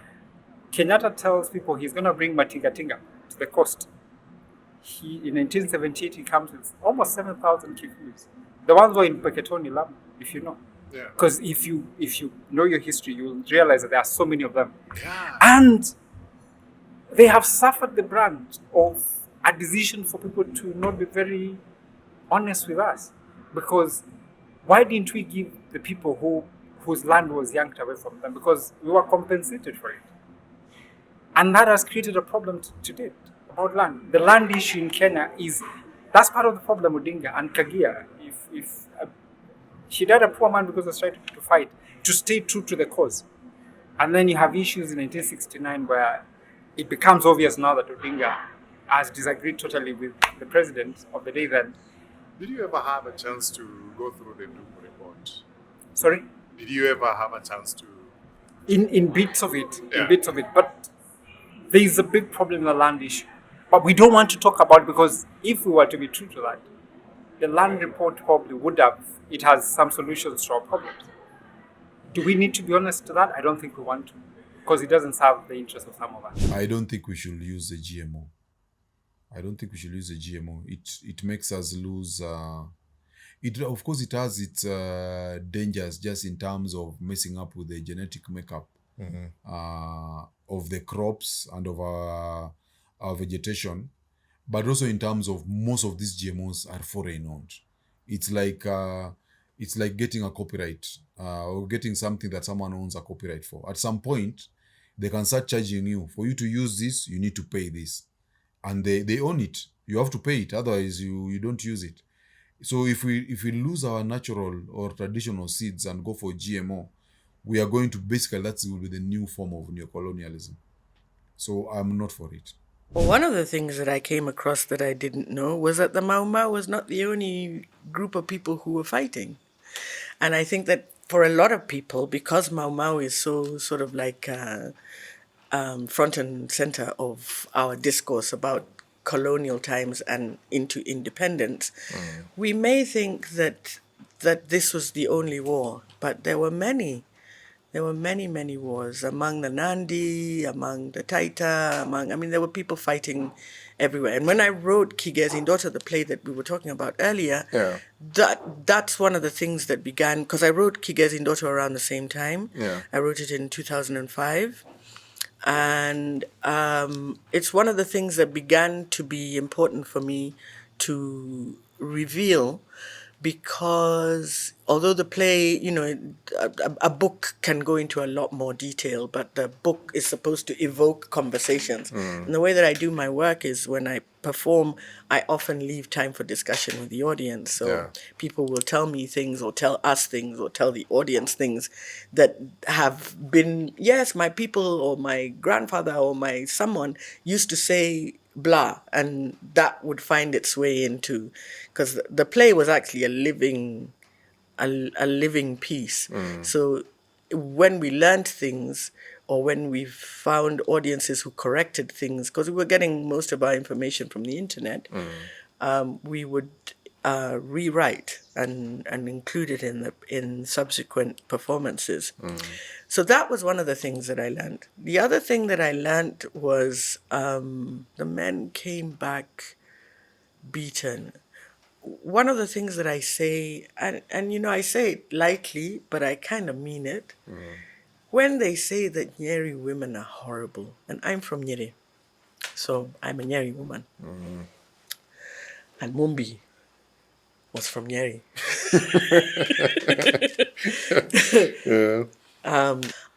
Kenyatta tells people he's going to bring Matingatinga to the coast. In 1978, he comes with almost 7,000 Kikuyus. The ones who are in Peketoni, Lamu, if you know. Yeah. Because if you know your history, you will realize that there are so many of them. Yeah. And they have suffered the brunt of a decision for people to not be very honest with us. Because why didn't we give the people whose land was yanked away from them? Because we were compensated for it. And that has created a problem to date about land. The land issue in Kenya that's part of the problem with Odinga and Kagia. If she died a poor man because he was trying to fight, to stay true to the cause. And then you have issues in 1969 where it becomes obvious now that Odinga has disagreed totally with the president of the day then. Did you ever have a chance to go through the Ndugu report? Sorry? Did you ever have a chance to? In bits of it, Yeah. in bits of it. But there is a big problem in the land issue. But we don't want to talk about it because if we were to be true to that, the land report probably it has some solutions to our problems. Do we need to be honest to that? I don't think we want to, because it doesn't serve the interest of some of us. I don't think we should use the GMO. It makes us lose. Of course, it has its dangers just in terms of messing up with the genetic makeup of the crops and of our vegetation, but also in terms of most of these GMOs are foreign owned. It's like getting a copyright or getting something that someone owns a copyright for. At some point, they can start charging you for you to use this. You need to pay this. and they own it. You have to pay it, otherwise you don't use it. So if we lose our natural or traditional seeds and go for GMO, we are going to basically, that will be the new form of neocolonialism. So I'm not for it. Well, one of the things that I came across that I didn't know was that the Mau Mau was not the only group of people who were fighting. And I think that for a lot of people, because Mau Mau is so sort of like front and center of our discourse about colonial times and into independence, we may think that this was the only war, but there were many. There were many, many wars among the Nandi, among the Taita, there were people fighting everywhere. And when I wrote Kigezi Ndoto, the play that we were talking about earlier, that's one of the things that began, because I wrote Kigezi Ndoto around the same time. I wrote it in 2005. And it's one of the things that began to be important for me to reveal, because although the play, a book can go into a lot more detail, but the book is supposed to evoke conversations. And the way that I do my work is when I perform, I often leave time for discussion with the audience. So people will tell me things or tell us things or tell the audience things that have been, yes, my people or my grandfather or my someone used to say blah, and that would find its way into, because the play was actually a living piece. So when we learned things, or when we found audiences who corrected things, because we were getting most of our information from the internet, we would rewrite and include it in subsequent performances. So that was one of the things that I learned. The other thing that I learned was the men came back beaten. One of the things that I say, and I say it lightly, but I kind of mean it, when they say that Nyeri women are horrible, and I'm from Nyeri, so I'm a Nyeri woman, and Mumbi was from Nyeri.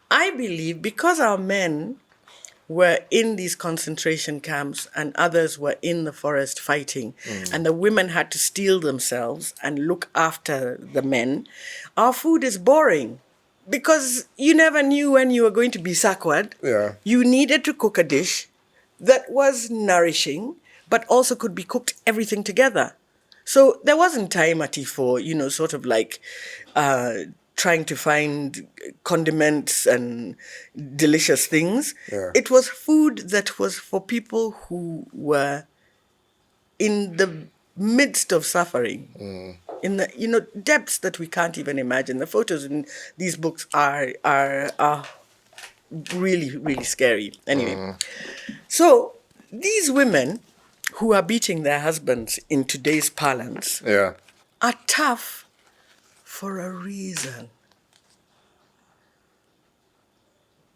I believe because our men were in these concentration camps and others were in the forest fighting, and the women had to steel themselves and look after the men, our food is boring. Because you never knew when you were going to be sakwad. You needed to cook a dish that was nourishing, but also could be cooked everything together. So there wasn't time, Ati, for, sort of like trying to find condiments and delicious things. It was food that was for people who were in the midst of suffering, in the depths that we can't even imagine. The photos in these books are really, really scary. Anyway, so these women who are beating their husbands in today's parlance are tough for a reason.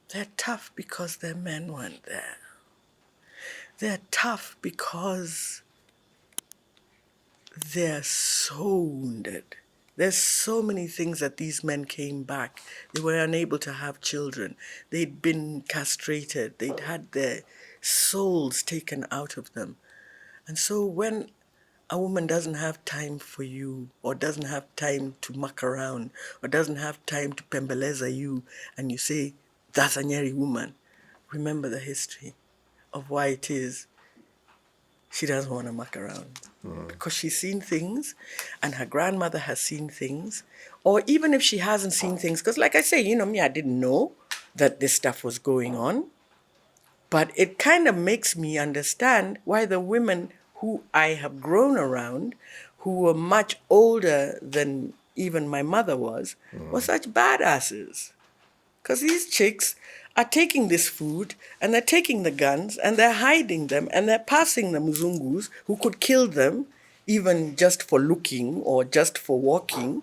They're tough because their men weren't there. They're tough because they're so wounded. There's so many things that these men came back. They were unable to have children. They'd been castrated. They'd had their souls taken out of them. And so when a woman doesn't have time for you, or doesn't have time to muck around, or doesn't have time to pembeleza you, and you say, that's a Nyeri woman, remember the history of why it is she doesn't want to muck around. Because she's seen things, and her grandmother has seen things, or even if she hasn't seen things, because like I say, me, I didn't know that this stuff was going on, but it kind of makes me understand why the women who I have grown around, who were much older than even my mother was, were such badasses. Because these chicks are taking this food, and they're taking the guns, and they're hiding them, and they're passing the Mzungus who could kill them, even just for looking or just for walking,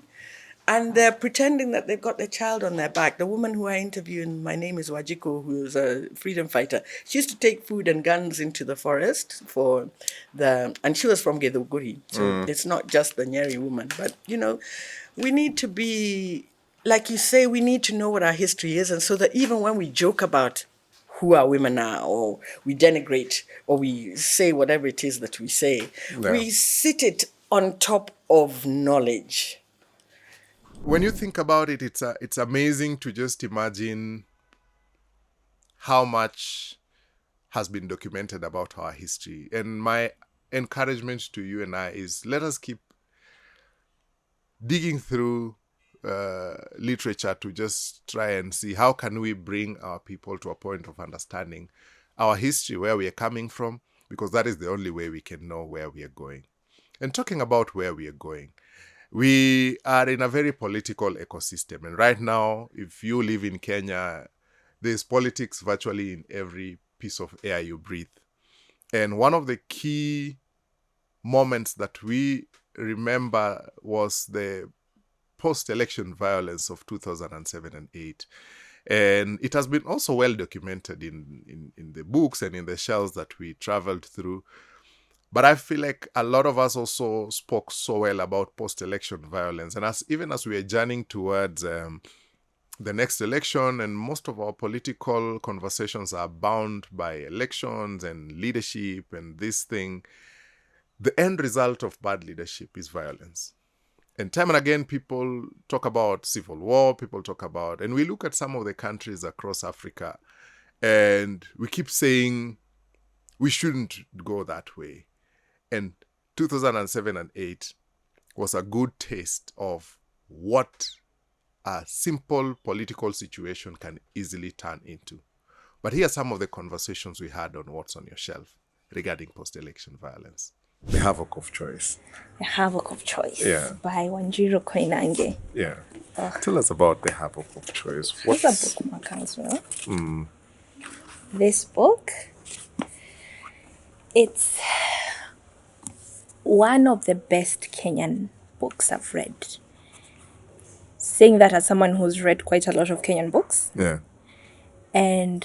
and they're pretending that they've got their child on their back. The woman who I interviewed, my name is Wajiko, who is a freedom fighter, she used to take food and guns into the forest and she was from Geduguri, so it's not just the Nyeri woman, but, we need to be, like you say, we need to know what our history is, and so that even when we joke about who our women are, or we denigrate, or we say whatever it is that we say. Yeah. We sit it on top of knowledge. When you think about it, it's amazing to just imagine how much has been documented about our history. And my encouragement to you and I is, let us keep digging through literature to just try and see how can we bring our people to a point of understanding our history, where we are coming from, because that is the only way we can know where we are going. And talking about where we are going, we are in a very political ecosystem. And right now, if you live in Kenya, there's politics virtually in every piece of air you breathe. And one of the key moments that we remember was the post-election violence of 2007 and 8. And it has been also well documented in the books and in the shells that we traveled through. But I feel like a lot of us also spoke so well about post-election violence. And even as we are journeying towards the next election, and most of our political conversations are bound by elections and leadership and this thing, the end result of bad leadership is violence. And time and again, people talk about civil war, people talk about, and we look at some of the countries across Africa, and we keep saying we shouldn't go that way. And 2007 and 8 was a good taste of what a simple political situation can easily turn into. But here are some of the conversations we had on What's on Your Shelf regarding post-election violence. The Havoc of Choice. The Havoc of Choice. Yeah. By Wanjiru Koinange. Yeah. Tell us about The Havoc of Choice. It's a bookmark as well. This book, it's one of the best Kenyan books I've read. Saying that as someone who's read quite a lot of Kenyan books. Yeah. And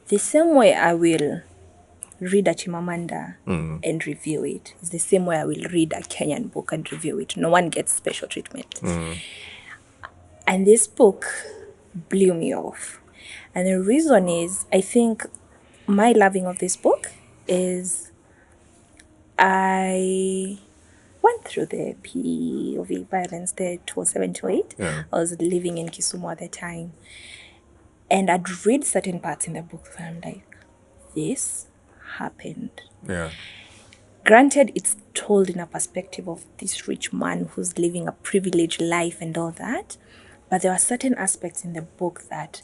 the same way I will read a Chimamanda and review it is the same way I will read a Kenyan book and review it. No one gets special treatment. And this book blew me off. And the reason is, I think my loving of this book is I went through the POV violence, the 2007 to 8. Yeah. I was living in Kisumu at the time. And I'd read certain parts in the book and I'm like, this happened. Yeah. Granted, it's told in a perspective of this rich man who's living a privileged life and all that, but there are certain aspects in the book that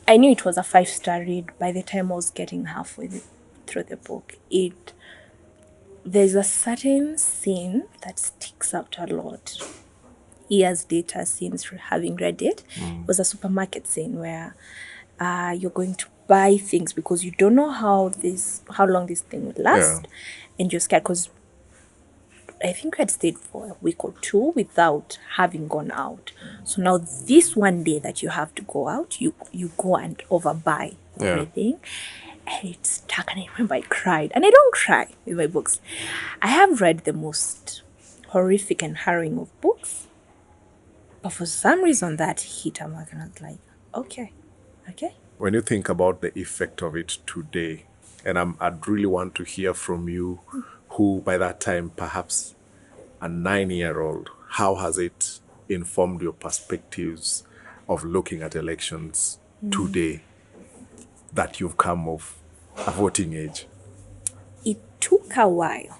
I knew it was a 5-star read by the time I was getting halfway through the book. There's a certain scene that sticks out a lot. Years later, since having read it, it was a supermarket scene where you're going to buy things because you don't know how long this thing will last, and you're scared because I think we had stayed for a week or two without having gone out. So now this one day that you have to go out, you go and overbuy everything. And it's stuck, and I remember I cried. And I don't cry with my books. I have read the most horrific and harrowing of books, but for some reason that hit a mark, and I was like, okay. When you think about the effect of it today, and I'd really want to hear from you, who by that time, perhaps a 9-year-old, how has it informed your perspectives of looking at elections today that you've come of a voting age? It took a while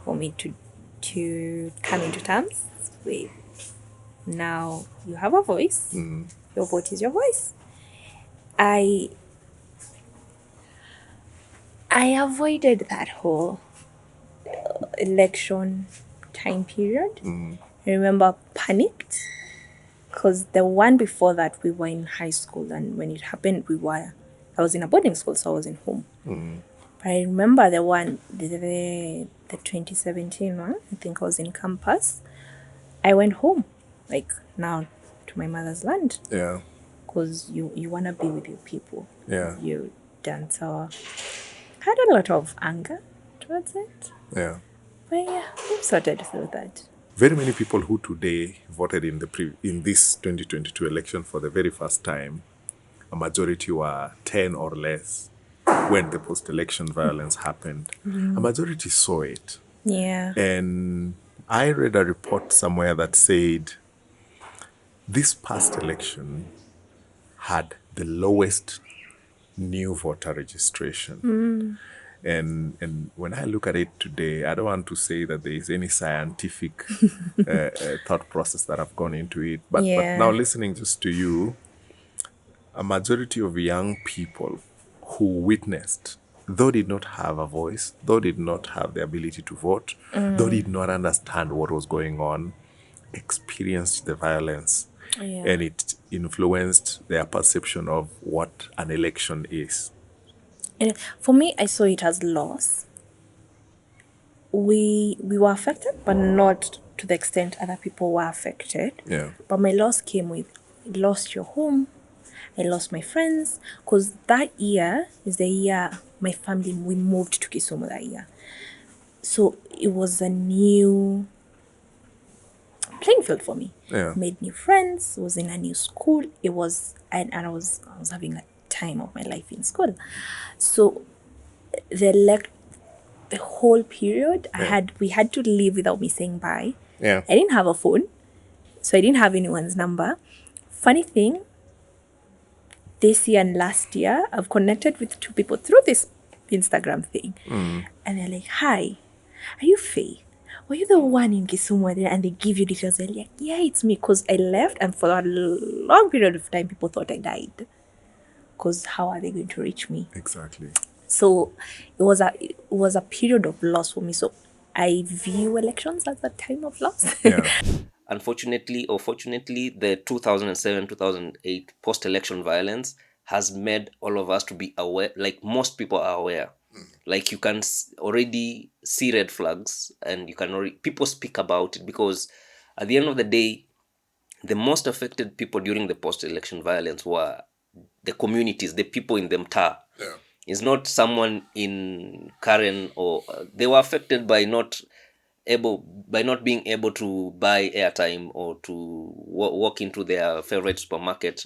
for me to come into terms with, now you have a voice, your vote is your voice. I avoided that whole election time period. I remember panicked because the one before that we were in high school, and when it happened I was in a boarding school, so I was in home. But I remember the one, the 2017 one, I think I was in campus. I went home, like now to my mother's land. Yeah. Because you want to be with your people. Yeah. You dance. So I had a lot of anger towards it. Yeah. But yeah, we've sorted through that. Very many people who today voted in this 2022 election for the very first time a majority were 10 or less when the post-election violence happened. A majority saw it. Yeah. And I read a report somewhere that said this past election had the lowest new voter registration. And when I look at it today, I don't want to say that there is any scientific thought process that have gone into it. But now listening just to you, a majority of young people who witnessed, though did not have a voice, though did not have the ability to vote, though did not understand what was going on, experienced the violence. And it influenced their perception of what an election is. And for me, I saw it as loss. We were affected, but not to the extent other people were affected. Yeah. But my loss came with, I lost your home, I lost my friends, because that year is the year my family, we moved to Kisumu that year. So it was a new playing field for me. Yeah. Made new friends, was in a new school. It was, and I was having a time of my life in school. So the whole period we had to leave without me saying bye. Yeah. I didn't have a phone, so I didn't have anyone's number. Funny thing, this year and last year, I've connected with 2 people through this Instagram thing. And they're like, hi, are you Faye? Were you the one in Kisumu? And they give you details. They're like, yeah, it's me. Because I left, and for a long period of time, people thought I died. Because how are they going to reach me? Exactly. So it was a period of loss for me. So I view elections as a time of loss. Yeah. Unfortunately or fortunately, the 2007-2008 post-election violence has made all of us to be aware, like most people are aware. Like you can already see red flags, and you can already, people speak about it, because at the end of the day, the most affected people during the post-election violence were the communities, the people in the mtaa. Yeah. It's not someone in Karen, or they were affected by not being able to buy airtime or to walk into their favorite supermarket.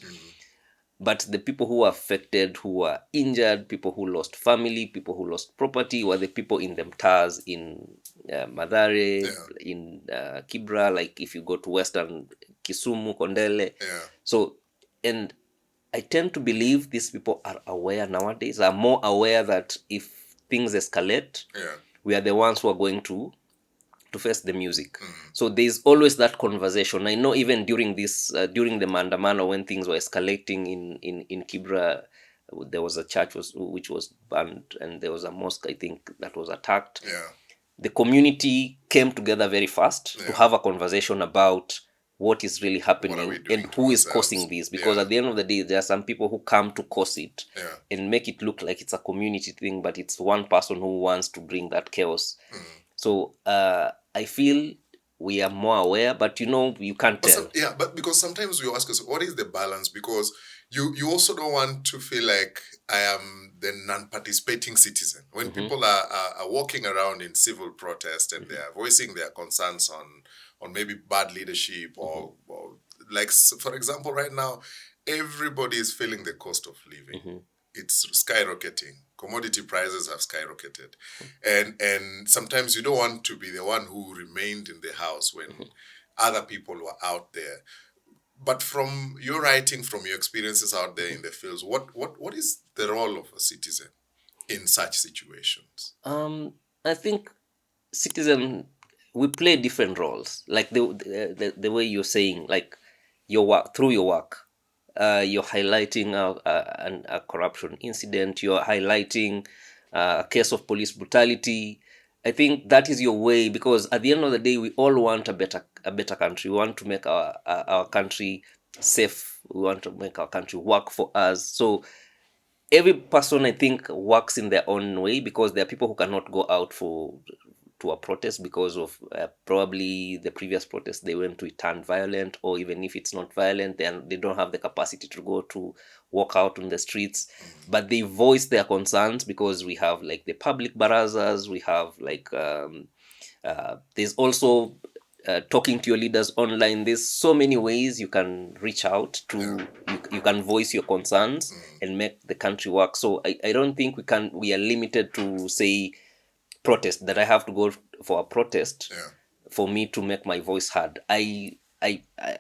But the people who were affected, who were injured, people who lost family, people who lost property, were the people in the mtas, in Mathare, in Kibra, like if you go to Western Kisumu, Kondele. Yeah. So, and I tend to believe these people are aware nowadays, are more aware that if things escalate, we are the ones who are going to face the music. So there's always that conversation. I know even during this, during the Maandamano, when things were escalating in Kibra, there was a church which was burned, and there was a mosque, I think, that was attacked. Yeah. The community came together very fast to have a conversation about what is really happening and who is causing this, because at the end of the day, there are some people who come to cause it and make it look like it's a community thing, but it's one person who wants to bring that chaos. So I feel we are more aware, but you can't tell. But because sometimes we ask us, what is the balance? Because you also don't want to feel like I am the non-participating citizen. When people are walking around in civil protest and they are voicing their concerns on maybe bad leadership or like, for example, right now, everybody is feeling the cost of living. It's skyrocketing. Commodity prices have skyrocketed. And sometimes you don't want to be the one who remained in the house when other people were out there. But from your writing, from your experiences out there in the fields, what is the role of a citizen in such situations? I think citizen, we play different roles. Like the way you're saying, like your work, through your work. You're highlighting a corruption incident, you're highlighting a case of police brutality. I think that is your way, because at the end of the day, we all want a better country. We want to make our country safe. We want to make our country work for us. So every person, I think, works in their own way, because there are people who cannot go out to a protest because of probably the previous protest they went to, it turned violent, or even if it's not violent, then they don't have the capacity to go to walk out on the streets, but they voice their concerns, because we have like the public barazas, we have like there's also talking to your leaders online. There's so many ways you can reach out to. You can voice your concerns and make the country work. So I don't think we are limited to, say, protest, that I have to go for a protest for me to make my voice heard. I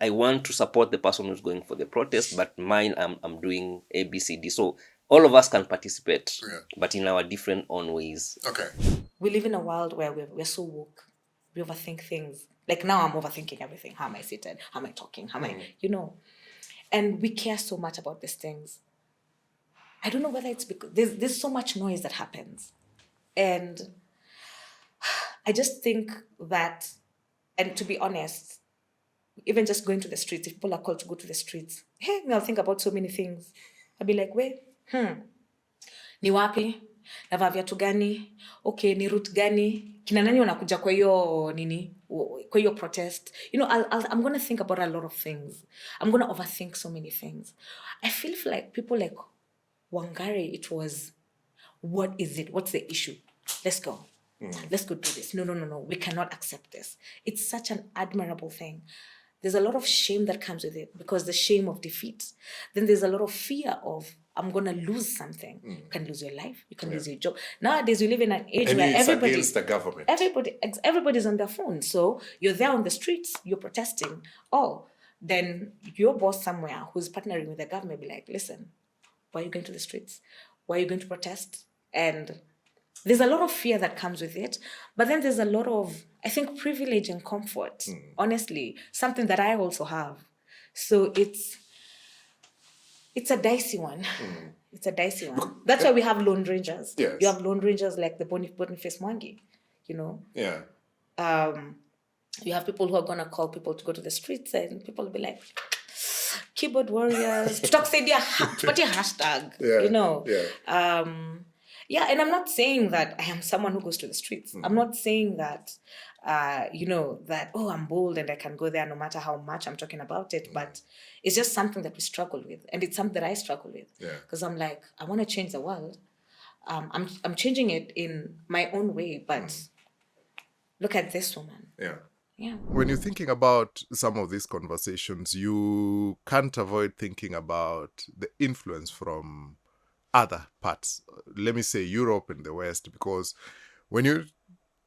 want to support the person who's going for the protest, but mine, I'm doing A, B, C, D. So all of us can participate, but in our different own ways. Okay. We live in a world where we're so woke. We overthink things. Like now I'm overthinking everything. How am I seated? How am I talking? How am I, And we care so much about these things. I don't know whether it's because there's so much noise that happens. And I just think that, and to be honest, even just going to the streets, if people are called to go to the streets, I'll think about so many things. I'll be like, wait, ni wapi? Navaa viatu gani? Okay, ni route gani? Kina nani wanakuja kwa hiyo nini? Kwa hiyo protest? I'm going to think about a lot of things. I'm going to overthink so many things. I feel like people like Wangari, it was, what is it? What's the issue? Let's go. Let's go do this. No. We cannot accept this. It's such an admirable thing. There's a lot of shame that comes with it, because the shame of defeat. Then there's a lot of fear of, I'm going to lose something. You can lose your life. You can lose your job. Nowadays, we live in an age where against the government. Everybody's on their phone. So you're there on the streets, you're protesting. Then your boss somewhere who's partnering with the government be like, listen, why are you going to the streets? Why are you going to protest? And there's a lot of fear that comes with it. But then there's a lot of, I think, privilege and comfort. Honestly, something that I also have. So it's a dicey one. It's a dicey one. That's why we have Lone Rangers. Yes. You have Lone Rangers like the Boniface Mwangi, Yeah. You have people who are going to call people to go to the streets, and people will be like, keyboard warriors, tupatie hashtag, Yeah, and I'm not saying that I am someone who goes to the streets. I'm not saying that, that, I'm bold and I can go there no matter how much I'm talking about it. But it's just something that we struggle with. And it's something that I struggle with. Because I'm like, I want to change the world. I'm changing it in my own way. But look at this woman. Yeah. When you're thinking about some of these conversations, you can't avoid thinking about the influence from other parts, let me say Europe and the West, because when you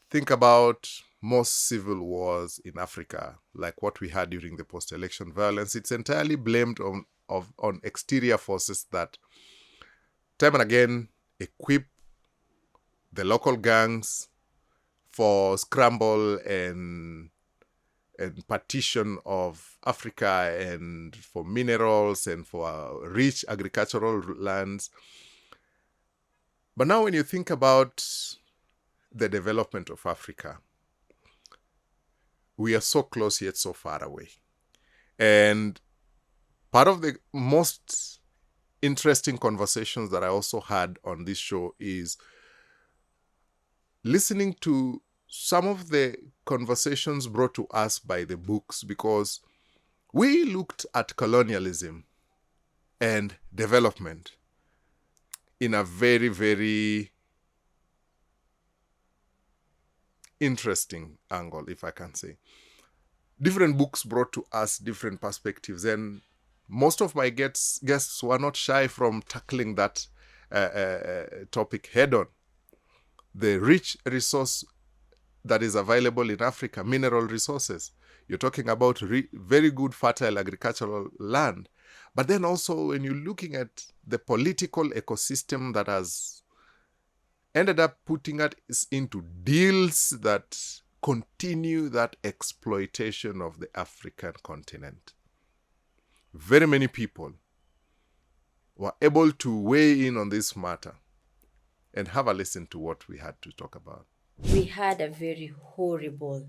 think about most civil wars in Africa, like what we had during the post-election violence, it's entirely blamed on exterior forces that time and again equip the local gangs for scramble and partition of Africa, and for minerals and for rich agricultural lands. But now when you think about the development of Africa, we are so close yet so far away. And part of the most interesting conversations that I also had on this show is listening to some of the conversations brought to us by the books, because we looked at colonialism and development in a very, very interesting angle, if I can say. Different books brought to us different perspectives, and most of my guests were not shy from tackling that topic head on. The rich resource that is available in Africa, mineral resources. You're talking about very good fertile agricultural land. But then also when you're looking at the political ecosystem that has ended up putting us into deals that continue that exploitation of the African continent. Very many people were able to weigh in on this matter and have a listen to what we had to talk about. We had a very horrible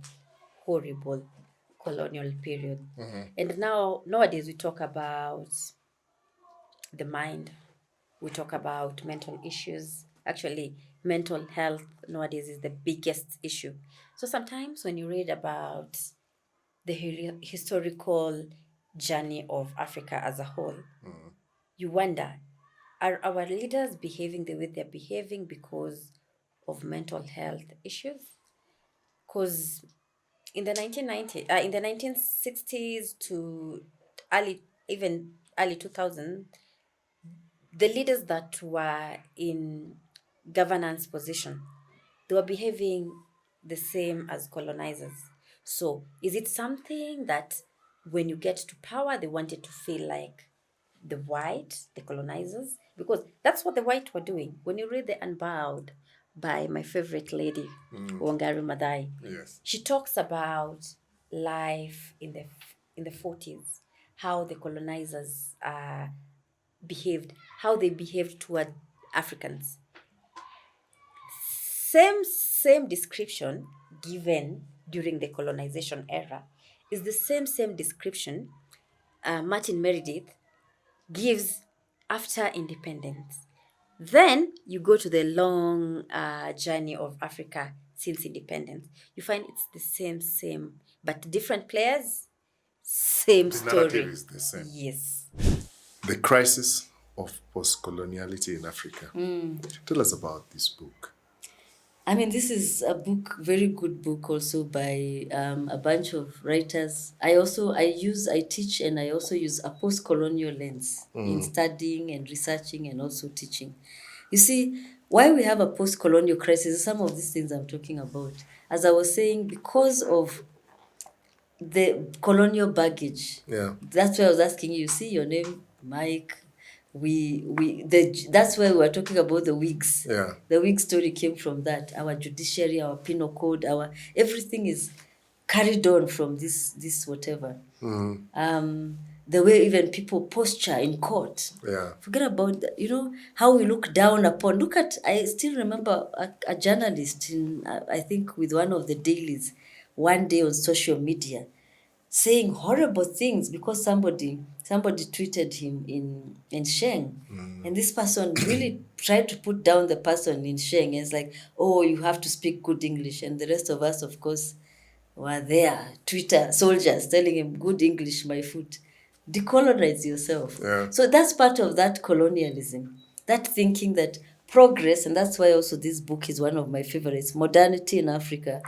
colonial period. And nowadays we talk about the mind. We talk about mental issues. Actually, mental health nowadays is the biggest issue. So sometimes when you read about the historical journey of Africa as a whole, you wonder, are our leaders behaving the way they're behaving because of mental health issues? Because in the 1960s to early 2000, the leaders that were in governance position, they were behaving the same as colonizers. So is it something that when you get to power, they wanted to feel like the colonizers? Because that's what the white were doing. When you read The Unbowed by my favorite lady, Wangari Maathai, Yes. she talks about life in the 40s, how the colonizers how they behaved toward Africans. Same description given during the colonization era is the same description Martin Meredith gives after independence. Then you go to the long journey of Africa since independence. You find it's the same, but different players, same The story. narrative is the same. Yes. The crisis of post-coloniality in Africa. Tell us about this book. I mean, this is a book, very good book, also by a bunch of writers. I teach, and I also use a post-colonial lens in studying and researching and also teaching. You see, why we have a post-colonial crisis, some of these things I'm talking about. As I was saying, because of the colonial baggage. Yeah. That's why I was asking you. See your name, Mike. That's why we were talking about the wigs. Yeah. The wig story came from that. Our judiciary, our penal code, our everything is carried on from this whatever. The way even people posture in court. Yeah. Forget about how we look down upon. I still remember a journalist I think with one of the dailies one day on social media saying horrible things because somebody tweeted him in Sheng. And this person really tried to put down the person in Sheng. And it's like, oh, you have to speak good English. And the rest of us, of course, were there, Twitter soldiers telling him, good English, my foot. Decolonize yourself. Yeah. So that's part of that colonialism, that thinking that progress, and that's why also this book is one of my favorites, Modernity in Africa,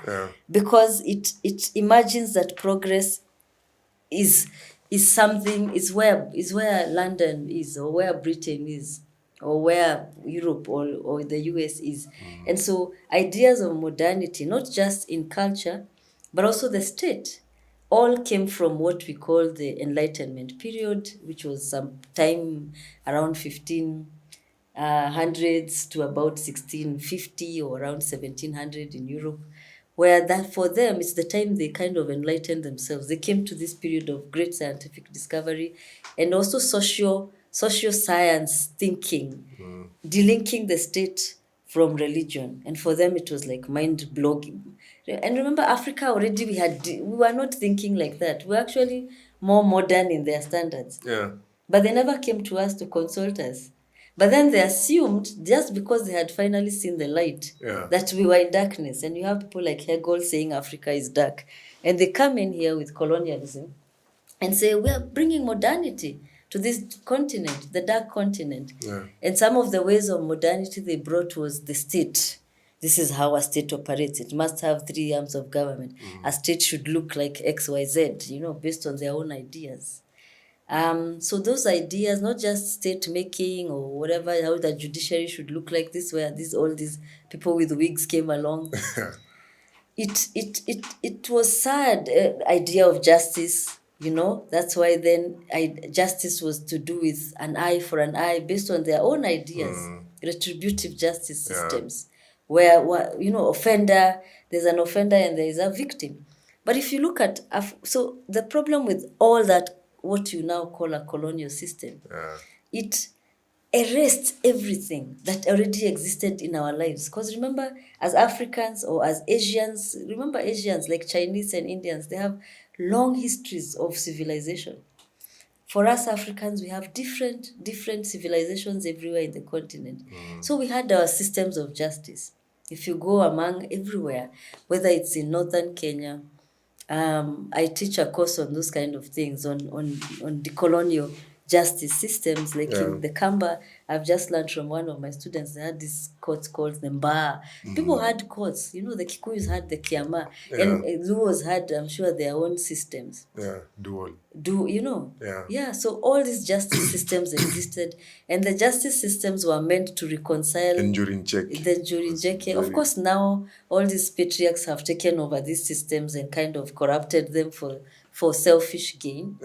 because it imagines that progress is where London is, or where Britain is, or where Europe or the US is. And so ideas of modernity, not just in culture, but also the state, all came from what we call the Enlightenment period, which was some time around 1500s to about 1650 or around 1700 in Europe, where that for them it's the time they kind of enlightened themselves. They came to this period of great scientific discovery and also social science thinking, delinking the state from religion. And for them it was like mind blogging. And remember, Africa already we were not thinking like that. We were actually more modern in their standards. Yeah. But they never came to us to consult us. But then they assumed, just because they had finally seen the light, that we were in darkness. And you have people like Hegel saying Africa is dark. And they come in here with colonialism and say, we are bringing modernity to this continent, the dark continent. Yeah. And some of the ways of modernity they brought was the state. This is how a state operates. It must have 3 arms of government. A state should look like XYZ, based on their own ideas. So those ideas, not just state making or whatever, how the judiciary should look like, this where all these people with wigs came along. It was sad idea of justice, That's why then justice was to do with an eye for an eye, based on their own ideas, retributive justice systems, where there's an offender and there is a victim. But if you look at so the problem with all that, what you now call a colonial system, it erased everything that already existed in our lives. Because remember, as Africans or as Asians, like Chinese and Indians, they have long histories of civilization. For us Africans, we have different civilizations everywhere in the continent. So we had our systems of justice. If you go among everywhere, whether it's in northern Kenya, I teach a course on those kind of things, on decolonial justice systems. Like in the Kamba, I've just learned from one of my students, they had these courts called the Mba. People had courts, you know, the Kikuyus had the Kiama, and Luos had, I'm sure, their own systems. Dual. So all these justice systems existed, and the justice systems were meant to reconcile And during check. Of course, now all these patriarchs have taken over these systems and kind of corrupted them for selfish gain.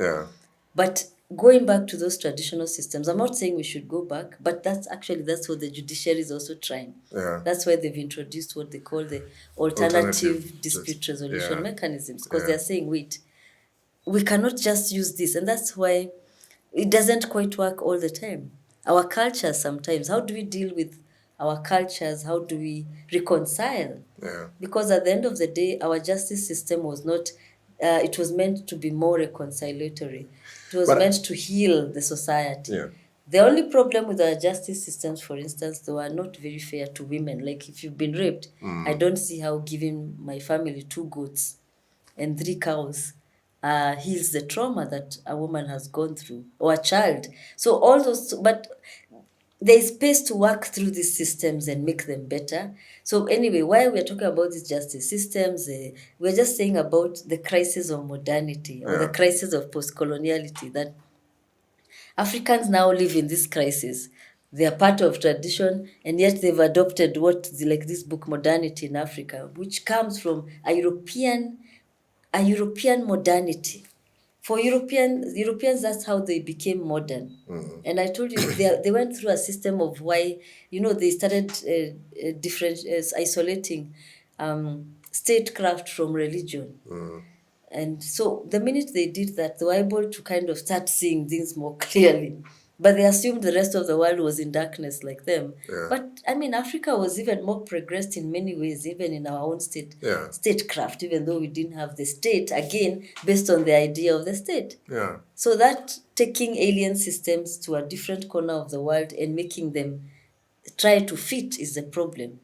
But going back to those traditional systems, I'm not saying we should go back, but that's what the judiciary is also trying. That's why they've introduced what they call the alternative dispute resolution mechanisms, because they're saying, wait, we cannot just use this. And that's why it doesn't quite work all the time. Our cultures sometimes, how do we deal with our cultures? How do we reconcile? Because at the end of the day, our justice system was not, it was meant to be more reconciliatory. It was meant to heal the society. The only problem with our justice systems, for instance, they were not very fair to women. Like if you've been raped, I don't see how giving my family 2 goats and 3 cows heals the trauma that a woman has gone through, or a child. So all those, but there's space to work through these systems and make them better. So anyway, while we're talking about these justice systems, we're just saying about the crisis of modernity or the crisis of post-coloniality, that Africans now live in this crisis. They are part of tradition, and yet they've adopted like this book, Modernity in Africa, which comes from a European modernity. For Europeans, that's how they became modern. And I told you, they went through a system of why, they started isolating statecraft from religion. And so the minute they did that, they were able to kind of start seeing things more clearly. But they assumed the rest of the world was in darkness like them. But I mean, Africa was even more progressed in many ways, even in our own statecraft, even though we didn't have the state, again, based on the idea of the state. So that taking alien systems to a different corner of the world and making them try to fit is the problem,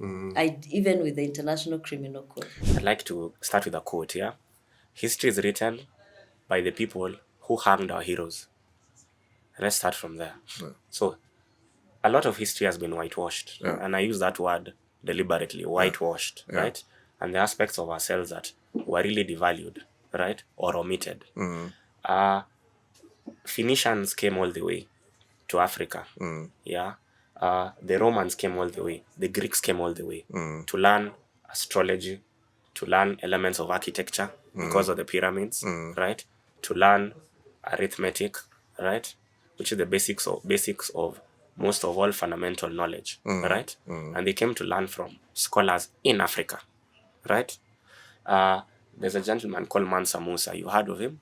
even with the International Criminal Court. I'd like to start with a quote here. History is written by the people who hanged our heroes. Let's start from there. So, a lot of history has been whitewashed. And I use that word deliberately, whitewashed, right? And the aspects of ourselves that were really devalued, right? Or omitted. Phoenicians came all the way to Africa. The Romans came all the way. The Greeks came all the way to learn astrology, to learn elements of architecture because of the pyramids, right? To learn arithmetic, right? Which is the basics of most of all fundamental knowledge, right? And they came to learn from scholars in Africa, right? There's a gentleman called Mansa Musa. You heard of him?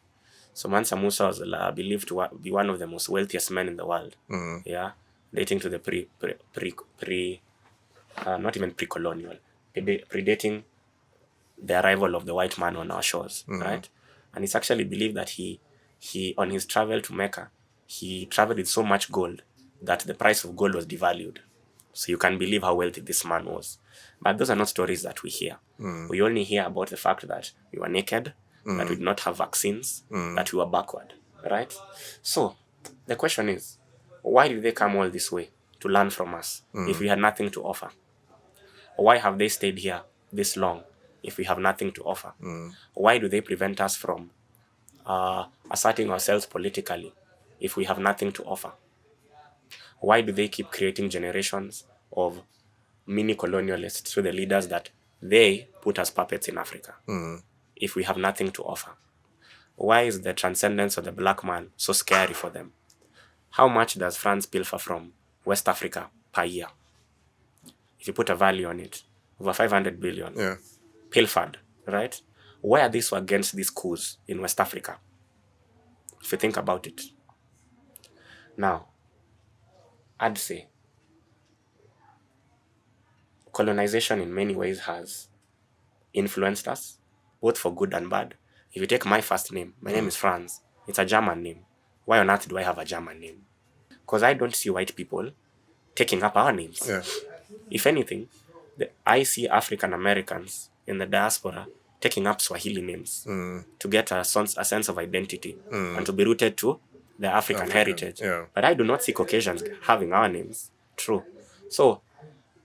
So Mansa Musa was believed to be one of the most wealthiest men in the world, dating to the not even pre-colonial, predating the arrival of the white man on our shores, right? And it's actually believed that he on his travel to Mecca, he traveled with so much gold that the price of gold was devalued. So you can believe how wealthy this man was. But those are not stories that we hear. We only hear about the fact that we were naked, that we did not have vaccines, that we were backward, right? So the question is, why did they come all this way to learn from us if we had nothing to offer? Why have they stayed here this long if we have nothing to offer? Why do they prevent us from asserting ourselves politically if we have nothing to offer? Why do they keep creating generations of mini-colonialists through the leaders that they put as puppets in Africa if we have nothing to offer? Why is the transcendence of the black man so scary for them? How much does France pilfer from West Africa per year? If you put a value on it, over 500 billion pilfered, right? Why are they so against these coups in West Africa? If you think about it. Now, I'd say colonization in many ways has influenced us, both for good and bad. If you take my first name, my name is Franz. It's a German name. Why on earth do I have a German name? Because I don't see white people taking up our names. If anything, I see African Americans in the diaspora taking up Swahili names to get a sense of identity and to be rooted to their African heritage. yeah. But I do not see Caucasians having our names. True. So,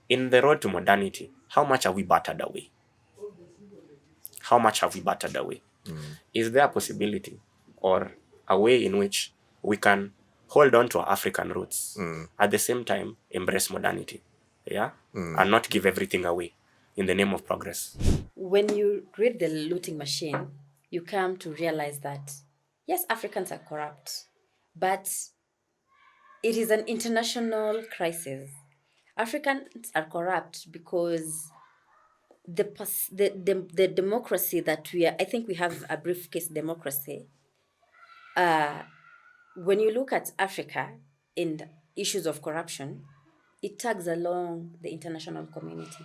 in the road to modernity, how much have we battered away? How much have we battered away? Is there a possibility or a way in which we can hold on to our African roots, at the same time embrace modernity, yeah, and not give everything away in the name of progress? When you read The Looting Machine, you come to realize that, yes, Africans are corrupt, but it is an international crisis. Africans are corrupt because the democracy that we are, I think we have a briefcase democracy. When you look at Africa and issues of corruption, it tags along the international community.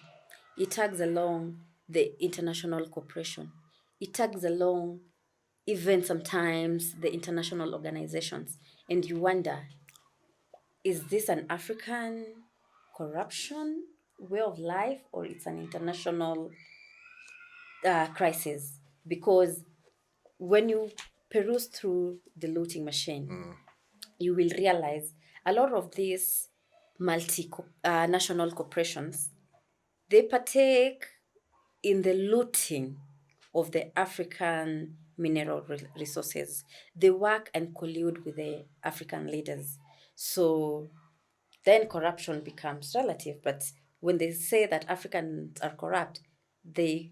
It tags along the international cooperation. It tags along even sometimes the international organizations. And you wonder, is this an African corruption way of life, or it's an international crisis? Because when you peruse through The Looting Machine, you will realize a lot of these multinational corporations, they partake in the looting of the African mineral resources. They work and collude with the African leaders. So then corruption becomes relative. But when they say that Africans are corrupt, they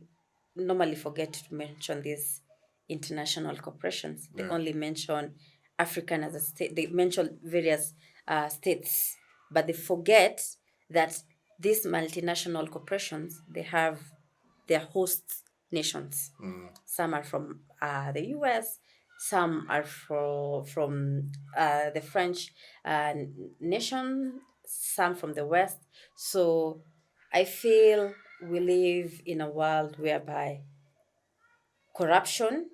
normally forget to mention these international corporations. They only mention African as a state. They mention various states, but they forget that these multinational corporations, they have their host nations. Some are from the US, some are from the French nation, some from the West. So I feel we live in a world whereby corruption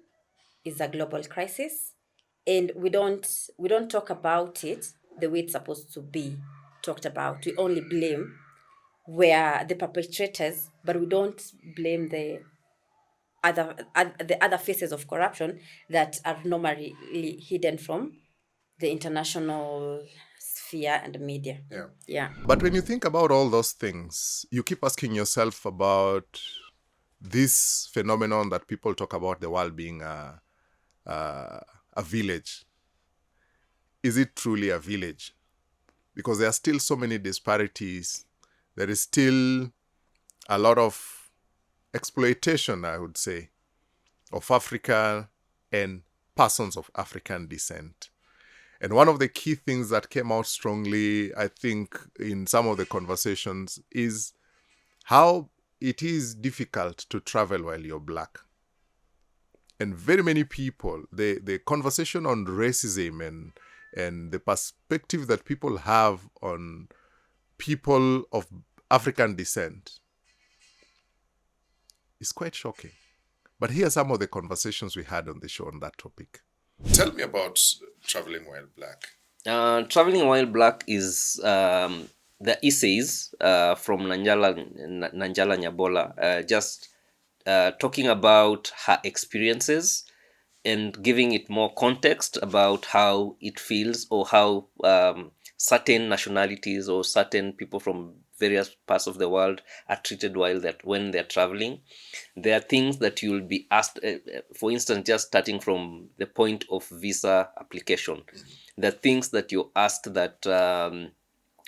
is a global crisis, and we don't talk about it the way it's supposed to be talked about. We only blame where the perpetrators, but we don't blame the other faces of corruption that are normally hidden from the international sphere and the media. Yeah. But when you think about all those things, you keep asking yourself about this phenomenon that people talk about, the world being a village. Is it truly a village? Because there are still so many disparities. There is still a lot of exploitation, I would say, of Africa and persons of African descent. And one of the key things that came out strongly, I think, in some of the conversations is how it is difficult to travel while you're black. And very many people, the conversation on racism and the perspective that people have on people of African descent is quite shocking. But here are some of the conversations we had on the show on that topic. Tell me about traveling while black. Traveling while black is the essays from Nanjala Nyabola, just talking about her experiences and giving it more context about how it feels, or how certain nationalities or certain people from various parts of the world are treated when they're traveling. There are things that you'll be asked, for instance, just starting from the point of visa application. The things that you're asked that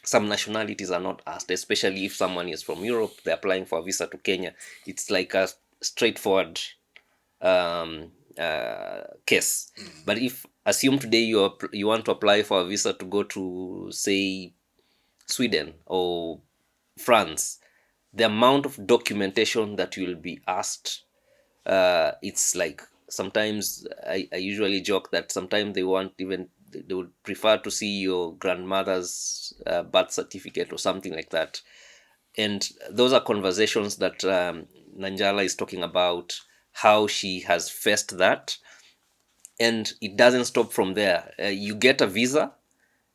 some nationalities are not asked, especially if someone is from Europe, they're applying for a visa to Kenya. It's like a straightforward case. But if assume today you want to apply for a visa to go to, say, Sweden or France, the amount of documentation that you will be asked, it's like, sometimes I usually joke that sometimes they would prefer to see your grandmother's birth certificate or something like that. And those are conversations that Nanjala is talking about, how she has faced that. And it doesn't stop from there. You get a visa,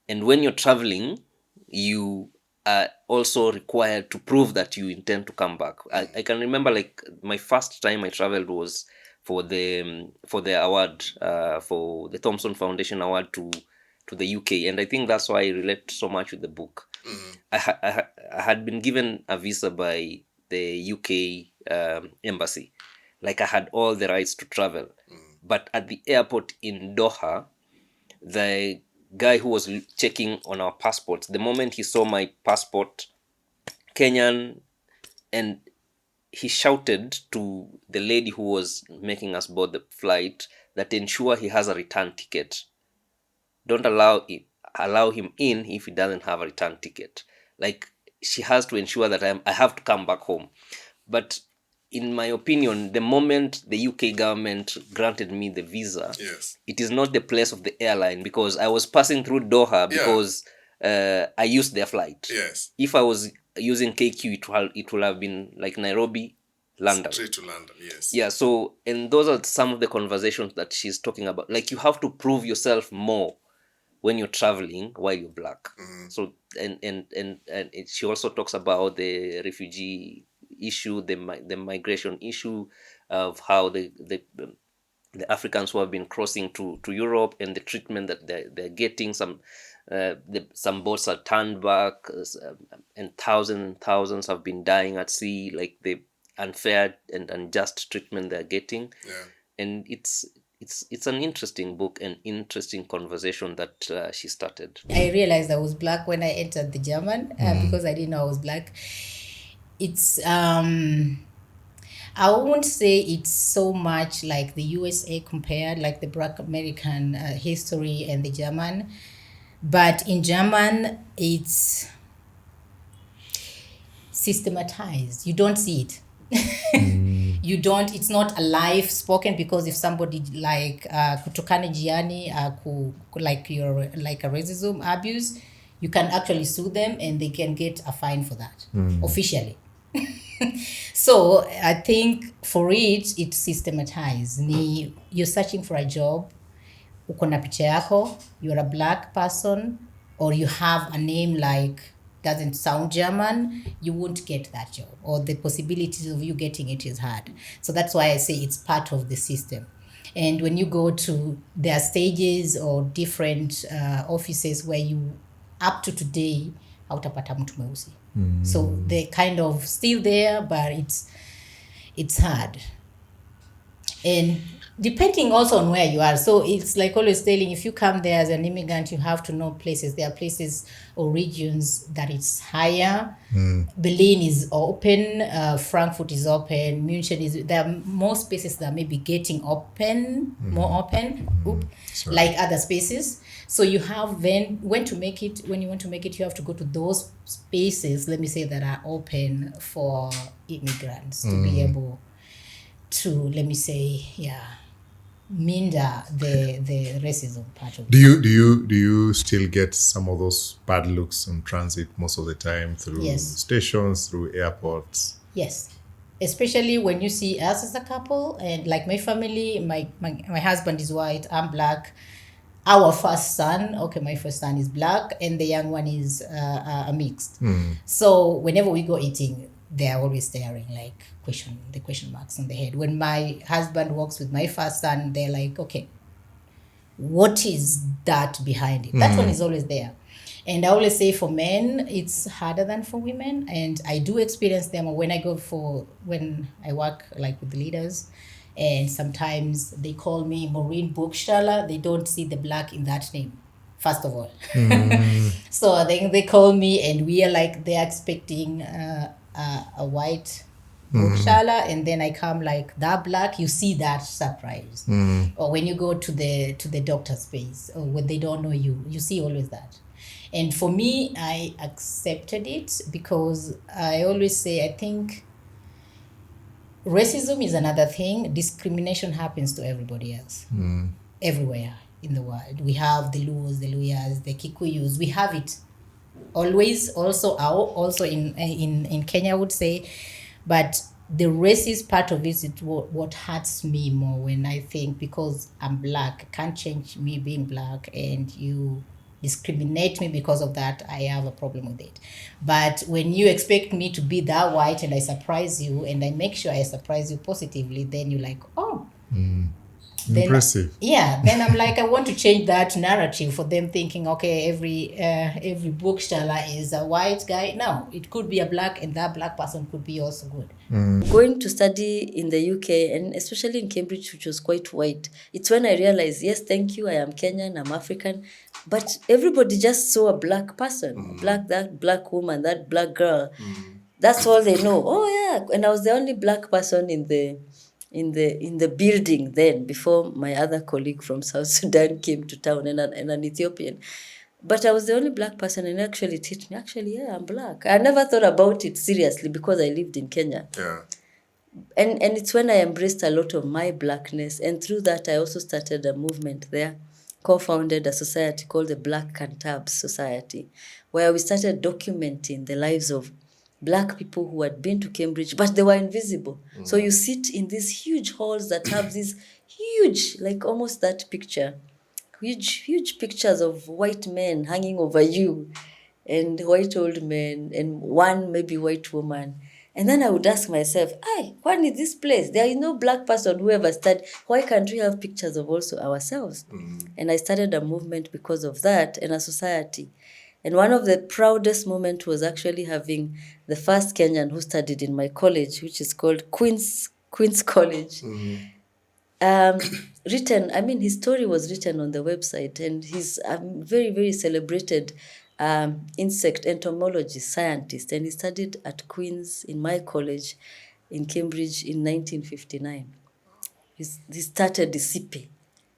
and when you're traveling, you are also required to prove that you intend to come back. I can remember, like, my first time I traveled was for the award, for the Thomson Foundation Award to the UK, and I think that's why I relate so much with the book. I had been given a visa by the UK embassy, like I had all the rights to travel, but at the airport in Doha, the guy who was checking on our passports, the moment he saw my passport, Kenyan, and he shouted to the lady who was making us board the flight that ensure he has a return ticket. Don't allow him in if he doesn't have a return ticket. Like, she has to ensure that I have to come back home. But in my opinion, the moment the UK government granted me the visa, it is not the place of the airline, because I was passing through Doha because I used their flight. If I was using KQ, it will have been like Nairobi, London. Straight to London, yes. Yeah, so, and those are some of the conversations that she's talking about. Like, you have to prove yourself more when you're traveling while you're black. So, and she also talks about the refugee issue, the migration issue, of how the Africans who have been crossing to Europe and the treatment that they're getting. Some boats are turned back, and thousands have been dying at sea, like the unfair and unjust treatment they're getting. And it's an interesting book and interesting conversation that she started. I realized I was black when I entered the German, because I didn't know I was black. It's I won't say it's so much like the USA compared, like the Black American history and the German, but in German it's systematized. You don't see it. You don't, it's not alive spoken, because if somebody like kutukana jiani, like a racism abuse, you can actually sue them and they can get a fine for that officially. So I think for it, it's systematized. You're searching for a job, uko na picha yako, you're a black person, or you have a name like doesn't sound German, you won't get that job, or the possibilities of you getting it is hard. So that's why I say it's part of the system. And when you go to their stages or different offices where you, up to today, hautapata mtu mweusi. So they're kind of still there, but it's hard. And depending also on where you are. So it's like always telling, if you come there as an immigrant, you have to know places. There are places or regions that it's higher. Berlin is open, Frankfurt is open, München is, there are more spaces that may be getting open, more open, like other spaces. So you have then, when you want to make it, you have to go to those spaces, let me say, that are open for immigrants to be able to, let me say, minder the racism part of it. Do you still get some of those bad looks on transit most of the time through stations, through airports? Yes, especially when you see us as a couple, and like my family, my husband is white, I'm black. Our first son, my first son is black, and the young one is a mixed. So whenever we go eating, they are always staring, like the question marks on the head. When my husband walks with my first son, they're like, okay, what is that behind it? That one is always there. And I always say for men, it's harder than for women. And I do experience them when I work like with the leaders. And sometimes they call me Maureen Buchstaller. They don't see the black in that name, first of all. So they call me, and we are like, they're expecting a white Buchstaller, and then I come like that black. You see that surprise. Or when you go to the doctor's space, or when they don't know you, you see always that. And for me, I accepted it, because I always say, I think racism is another thing. Discrimination happens to everybody else, everywhere in the world. We have the Luos, the Luyas, the Kikuyus. We have it always. Also in Kenya, I would say. But the racist part of it is what hurts me more, when I think, because I'm black, I can't change me being black, and you discriminate me because of that, I have a problem with it. But when you expect me to be that white and I surprise you, and I make sure I surprise you positively, then you're like, oh, Then- Impressive. Yeah, then I'm like, I want to change that narrative for them thinking, okay, every bookseller is a white guy. No, it could be a black, and that black person could be also good. Going to study in the UK, and especially in Cambridge, which was quite white, it's when I realized, yes, thank you, I am Kenyan, I'm African, but everybody just saw a black person, that black woman, that black girl. That's all they know. Oh yeah, and I was the only black person in the building then, before my other colleague from South Sudan came to town, and an Ethiopian. But I was the only black person, and actually it hit me. Actually, yeah, I'm black. I never thought about it seriously because I lived in Kenya. Yeah. And it's when I embraced a lot of my blackness, and through that I also started a movement there, co-founded a society called the Black Cantabs Society, where we started documenting the lives of black people who had been to Cambridge, but they were invisible. So you sit in these huge halls that have these huge, like almost that picture, huge pictures of white men hanging over you, and white old men, and one maybe white woman. And then I would ask myself, what is this place? There is no black person who ever studied. Why can't we have pictures of also ourselves? And I started a movement because of that, and a society. And one of the proudest moments was actually having the first Kenyan who studied in my college, which is called Queen's College. His story was written on the website, and he's a very, very celebrated insect entomologist, scientist, and he studied at Queen's in my college in Cambridge in 1959. He started ISIPE.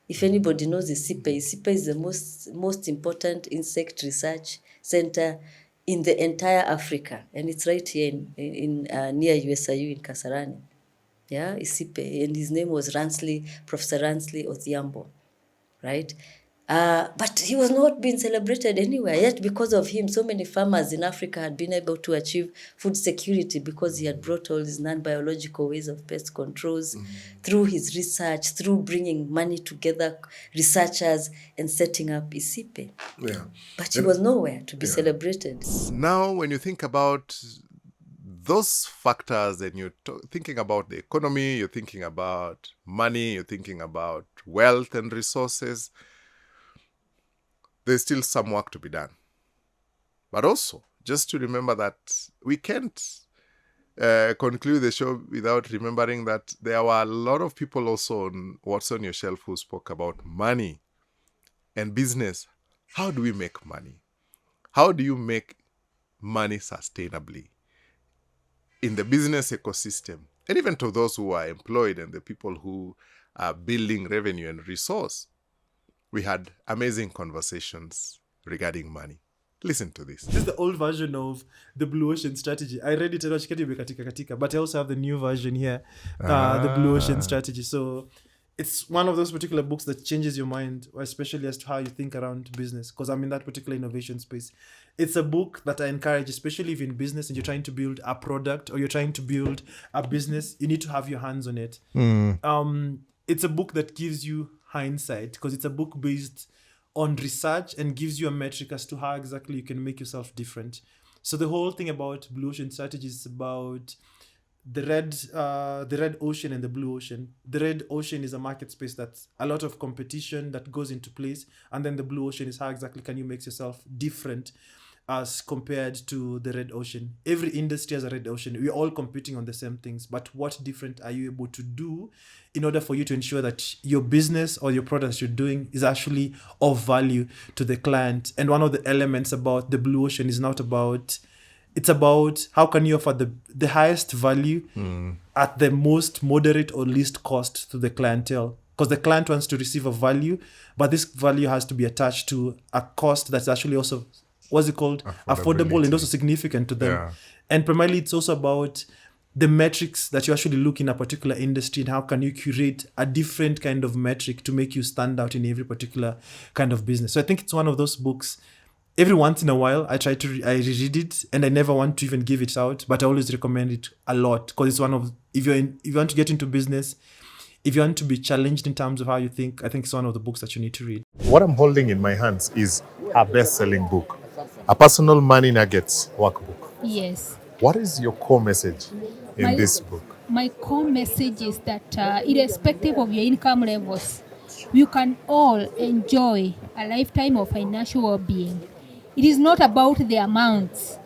If anybody knows ISIPE is the most important insect research center in the entire Africa, and it's right here in near USIU in Kasarani. Yeah, ISIPE, and his name was Professor Ransley Odhiambo, right? But he was not being celebrated anywhere, yet because of him, so many farmers in Africa had been able to achieve food security because he had brought all these non-biological ways of pest controls through his research, through bringing money together, researchers, and setting up ISIPE. Yeah. But he was nowhere to be celebrated. Now, when you think about those factors, and you're thinking about the economy, you're thinking about money, you're thinking about wealth and resources, there's still some work to be done. But also, just to remember that we can't conclude the show without remembering that there were a lot of people also on What's on Your Shelf who spoke about money and business. How do we make money? How do you make money sustainably in the business ecosystem? And even to those who are employed and the people who are building revenue and resource. We had amazing conversations regarding money. Listen to this. This is the old version of the Blue Ocean Strategy. I read it and katika, but I also have the new version here, the Blue Ocean Strategy. So it's one of those particular books that changes your mind, especially as to how you think around business, because I'm in that particular innovation space. It's a book that I encourage, especially if you're in business and you're trying to build a product or you're trying to build a business, you need to have your hands on it. It's a book that gives you hindsight, because it's a book based on research and gives you a metric as to how exactly you can make yourself different. So the whole thing about Blue Ocean Strategy is about the red ocean and the blue ocean. The red ocean is a market space that's a lot of competition that goes into place, and then the blue ocean is how exactly can you make yourself different as compared to the red ocean. Every industry has a red ocean. We're all competing on the same things, but what different are you able to do in order for you to ensure that your business or your products you're doing is actually of value to the client? And one of the elements about the blue ocean is not about, it's about how can you offer the highest value at the most moderate or least cost to the clientele. Because the client wants to receive a value, but this value has to be attached to a cost that's actually also, what's it called? Affordable and also significant to them. Yeah. And primarily it's also about the metrics that you actually look in a particular industry, and how can you curate a different kind of metric to make you stand out in every particular kind of business. So I think it's one of those books, every once in a while I reread it, and I never want to even give it out, but I always recommend it a lot, because it's one of, if you want to get into business, if you want to be challenged in terms of how you think, I think it's one of the books that you need to read. What I'm holding in my hands is a best-selling book, a personal money nuggets workbook. Yes. What is your core message in this book? my core message is that irrespective of your income levels, you can all enjoy a lifetime of financial well-being. It is not about the amounts.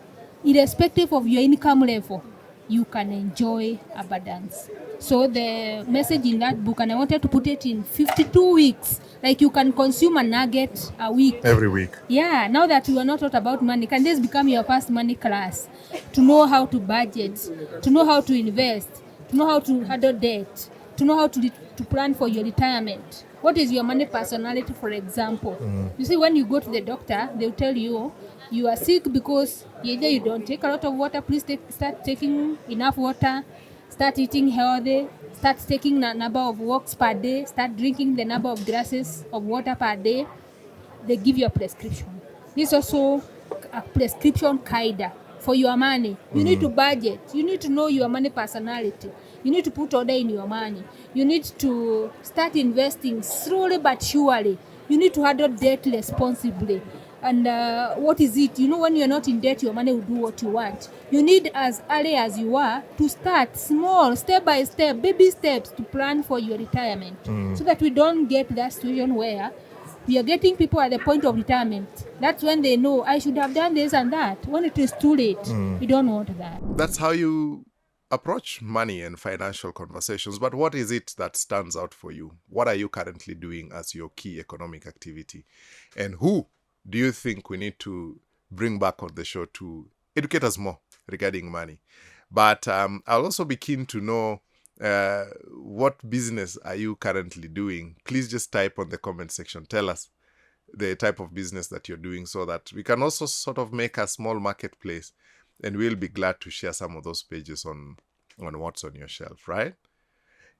Irrespective of your income level, you can enjoy abundance. So the message in that book, and I wanted to put it in 52 weeks, like you can consume a nugget a week. Every week. Yeah, now that you are not taught about money, can this become your first money class? To know how to budget, to know how to invest, to know how to handle debt, to know how to plan for your retirement. What is your money personality, for example? You see, when you go to the doctor, they'll tell you you are sick because either you don't take a lot of water, please start taking enough water, start eating healthy, start taking the number of walks per day, start drinking the number of glasses of water per day. They give you a prescription. This is also a prescription guide for your money. You need to budget. You need to know your money personality. You need to put order in your money. You need to start investing slowly but surely. You need to handle debt responsibly. And what is it? You know, when you're not in debt, your money will do what you want. You need, as early as you are, to start small, step by step, baby steps to plan for your retirement. So that we don't get that situation where we are getting people at the point of retirement. That's when they know, I should have done this and that. When it is too late, we don't want that. That's how you approach money and financial conversations. But what is it that stands out for you? What are you currently doing as your key economic activity? And who do you think we need to bring back on the show to educate us more regarding money? But I'll also be keen to know what business are you currently doing? Please just type on the comment section. Tell us the type of business that you're doing so that we can also sort of make a small marketplace, and we'll be glad to share some of those pages on what's on your shelf, right?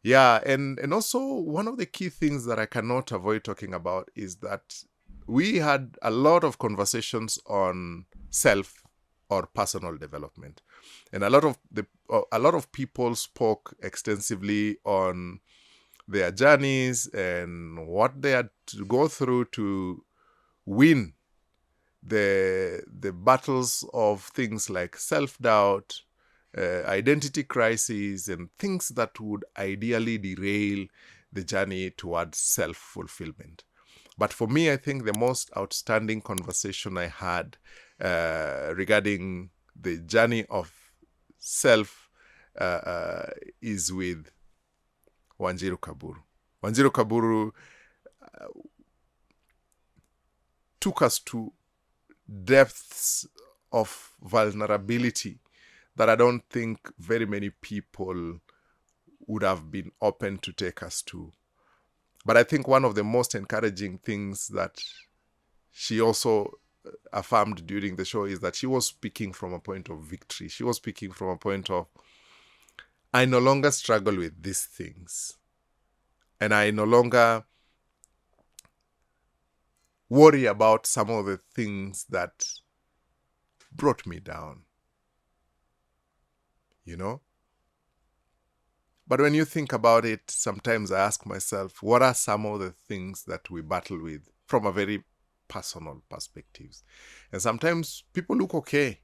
Yeah, and also one of the key things that I cannot avoid talking about is that we had a lot of conversations on self or personal development. And a lot of people spoke extensively on their journeys and what they had to go through to win the battles of things like self-doubt, identity crisis, and things that would ideally derail the journey towards self-fulfillment. But for me, I think the most outstanding conversation I had regarding the journey of self is with Wanjiru Kaburu. Wanjiru Kaburu took us to depths of vulnerability that I don't think very many people would have been open to take us to. But I think one of the most encouraging things that she also affirmed during the show is that she was speaking from a point of victory. She was speaking from a point of, I no longer struggle with these things. And I no longer worry about some of the things that brought me down. You know? But when you think about it, sometimes I ask myself, what are some of the things that we battle with from a very personal perspective? And sometimes people look okay.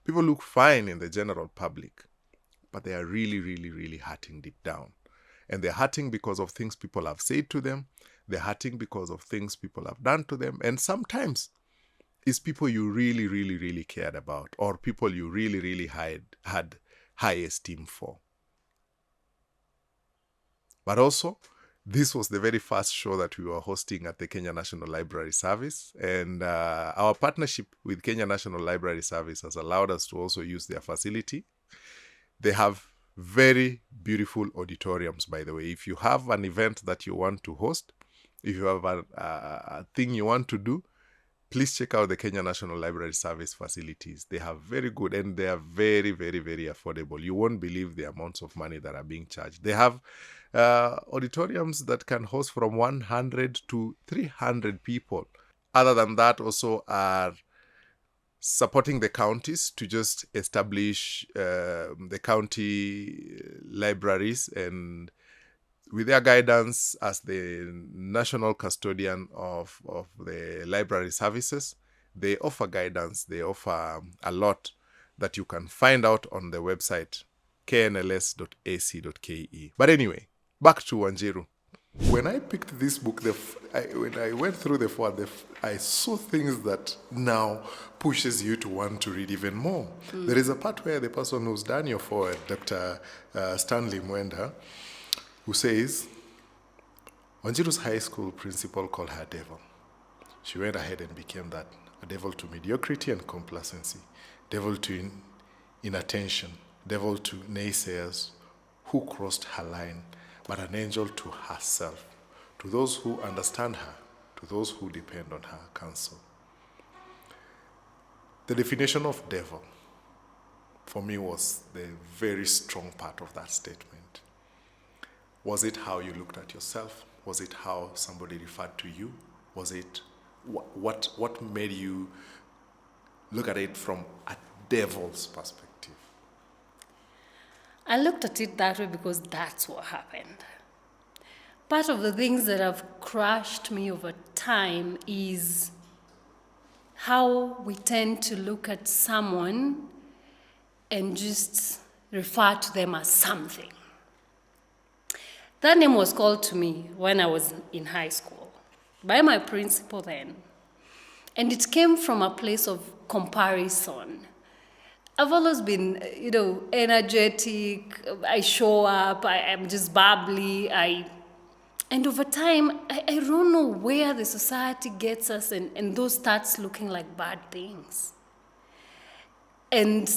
People look fine in the general public. But they are really, really, really hurting deep down. And they're hurting because of things people have said to them. They're hurting because of things people have done to them. And sometimes it's people you really, really, really cared about, or people you really, really had high esteem for. But also, this was the very first show that we were hosting at the Kenya National Library Service. And our partnership with Kenya National Library Service has allowed us to also use their facility. They have very beautiful auditoriums, by the way. If you have an event that you want to host, if you have a thing you want to do, please check out the Kenya National Library Service facilities. They have very good, and they are very, very, very affordable. You won't believe the amounts of money that are being charged. They have auditoriums that can host from 100 to 300 people. Other than that, also are supporting the counties to just establish the county libraries, and with their guidance as the national custodian of the library services, they offer guidance. They offer a lot that you can find out on the website knls.ac.ke. But anyway, back to Wanjiru. When I picked this book, when I went through the foreword, I saw things that now pushes you to want to read even more. There is a part where the person who's done your foreword, Dr. Stanley Mwenda, who says, Wanjiru's high school principal called her devil. She went ahead and became that, a devil to mediocrity and complacency, devil to inattention, devil to naysayers who crossed her line, but an angel to herself, to those who understand her, to those who depend on her counsel. The definition of devil, for me, was the very strong part of that statement. Was it how you looked at yourself? Was it how somebody referred to you? Was it what made you look at it from a devil's perspective? I looked at it that way because that's what happened. Part of the things that have crushed me over time is how we tend to look at someone and just refer to them as something. That name was called to me when I was in high school by my principal then. And it came from a place of comparison. I've always been, energetic. I show up. I'm just bubbly. And over time, I don't know where the society gets us, and those starts looking like bad things. And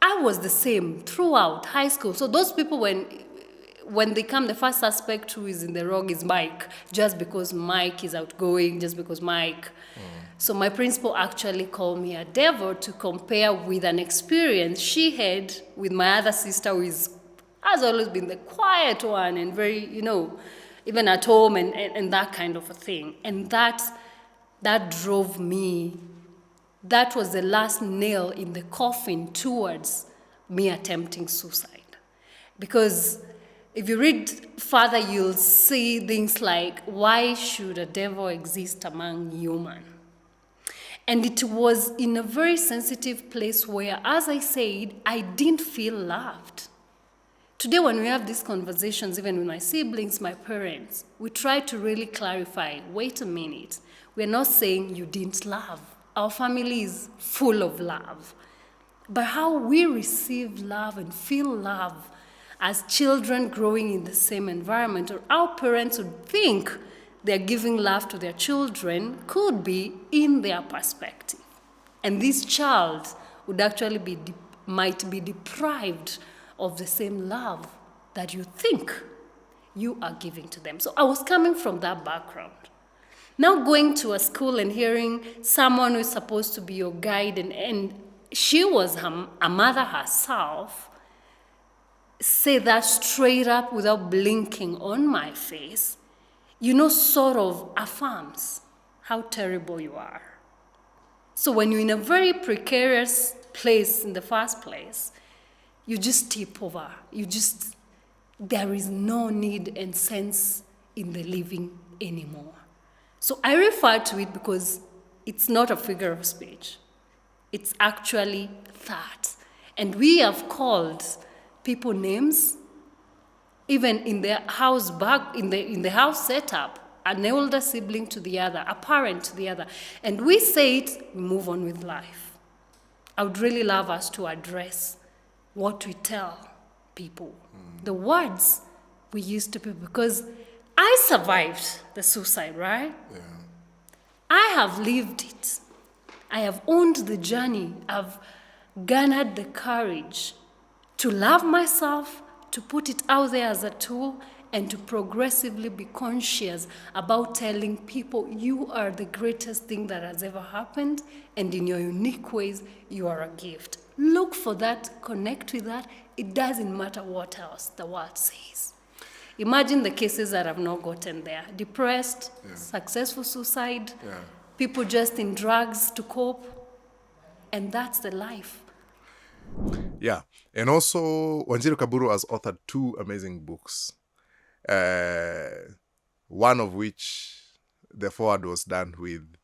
I was the same throughout high school. So those people, when they come, the first suspect who is in the wrong is Mike, just because Mike is outgoing, just because Mike. So my principal actually called me a devil to compare with an experience she had with my other sister, who has always been the quiet one and very, even at home and that kind of a thing. And that drove me. That was the last nail in the coffin towards me attempting suicide. Because if you read further, you'll see things like, why should a devil exist among humans? And it was in a very sensitive place where, as I said, I didn't feel loved. Today, when we have these conversations, even with my siblings, my parents, we try to really clarify, wait a minute, we're not saying you didn't love. Our family is full of love. But how we receive love and feel love as children growing in the same environment, or our parents would think they're giving love to their children, could be in their perspective. And this child would actually might be deprived of the same love that you think you are giving to them. So I was coming from that background. Now going to a school and hearing someone who's supposed to be your guide, and she was a mother herself, say that straight up without blinking on my face, sort of affirms how terrible you are. So when you're in a very precarious place in the first place, you just tip over. There is no need and sense in the living anymore. So I refer to it because it's not a figure of speech. It's actually that. And we have called people names, even in their house in the house setup, an older sibling to the other, a parent to the other. And we say it, we move on with life. I would really love us to address what we tell people, the words we use to people, because I survived the suicide, right? Yeah. I have lived it. I have owned the journey. I've garnered the courage to love myself, to put it out there as a tool, and to progressively be conscious about telling people you are the greatest thing that has ever happened, and in your unique ways, you are a gift. Look for that, connect with that. It doesn't matter what else the world says. Imagine the cases that have not gotten there. Depressed, successful suicide, people just in drugs to cope, and that's the life. Yeah, and also Wanjiru Kaburu has authored 2 amazing books. One of which the foreword was done with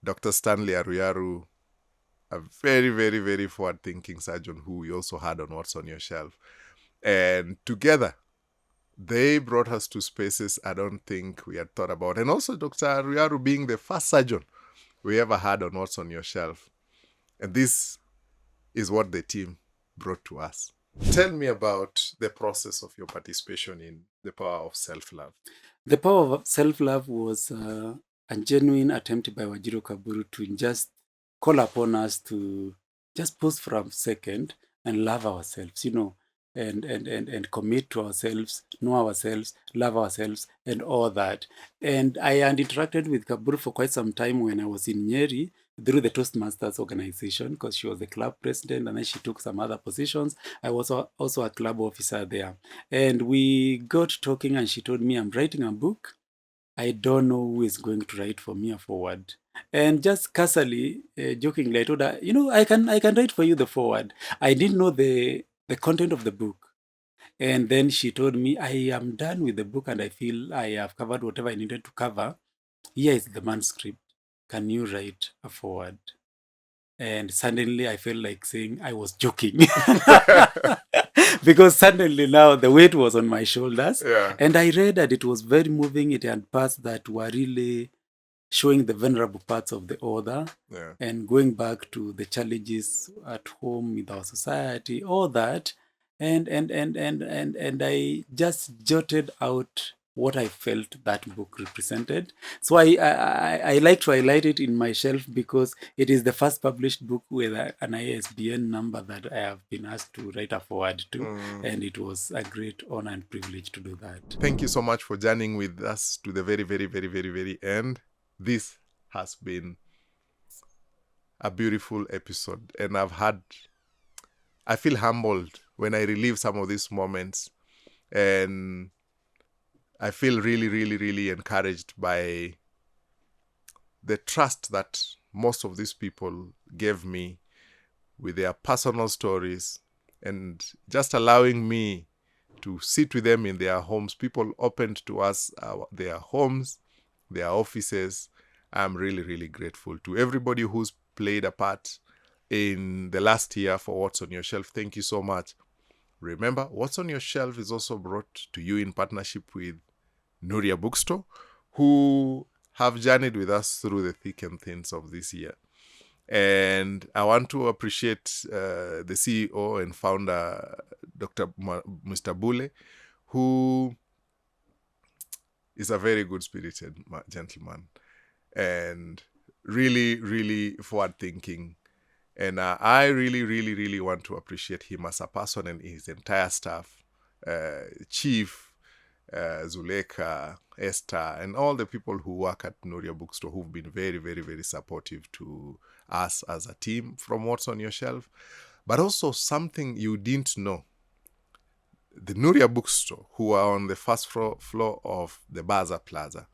Dr. Stanley Aruyaru a very, very, very forward-thinking surgeon who we also had on What's on Your Shelf. And together, they brought us to spaces I don't think we had thought about. And also Dr. Ruyaru being the first surgeon we ever had on What's on Your Shelf. And this is what the team brought to us. Tell me about the process of your participation in The Power of Self-Love. The Power of Self-Love was a genuine attempt by Wajiro Kaburu to just call upon us to just pause for a second and love ourselves, and commit to ourselves, know ourselves, love ourselves, and all that. And I had interacted with Kaburu for quite some time when I was in Nyeri through the Toastmasters organization, because she was the club president and then she took some other positions. I was also a club officer there. And we got talking and she told me, I'm writing a book. I don't know who is going to write for me a forward. And just casually, jokingly, I told her, I can write for you the forward. I didn't know the content of the book. And then she told me, I am done with the book and I feel I have covered whatever I needed to cover. Here is the manuscript. Can you write a forward? And suddenly I felt like saying I was joking. Because suddenly now the weight was on my shoulders. Yeah. And I read that it was very moving. It had parts that were really showing the vulnerable parts of the author, Yeah. and going back to the challenges at home with our society, all that. And I just jotted out what I felt that book represented. So I like to highlight it in my shelf because it is the first published book with an ISBN number that I have been asked to write a forward to. And it was a great honor and privilege to do that. Thank you so much for journeying with us to the very, very, very, very, very end. This has been a beautiful episode, and I feel humbled when I relive some of these moments, and I feel really, really, really encouraged by the trust that most of these people gave me with their personal stories, and just allowing me to sit with them in their homes. People opened to us their homes, their offices. I'm really, really grateful to everybody who's played a part in the last year for What's on Your Shelf. Thank you so much. Remember, What's on Your Shelf is also brought to you in partnership with Nuria Bookstore, who have journeyed with us through the thick and thins of this year. And I want to appreciate the CEO and founder, Mr. Bule, who is a very good-spirited gentleman and really, really forward-thinking. And I really, really, really want to appreciate him as a person and his entire staff, Chief, Zuleka, Esther, and all the people who work at Nuria Bookstore who've been very, very, very supportive to us as a team from What's on Your Shelf. But also something you didn't know. The Nuria Bookstore, who are on the first floor of the Baza Plaza,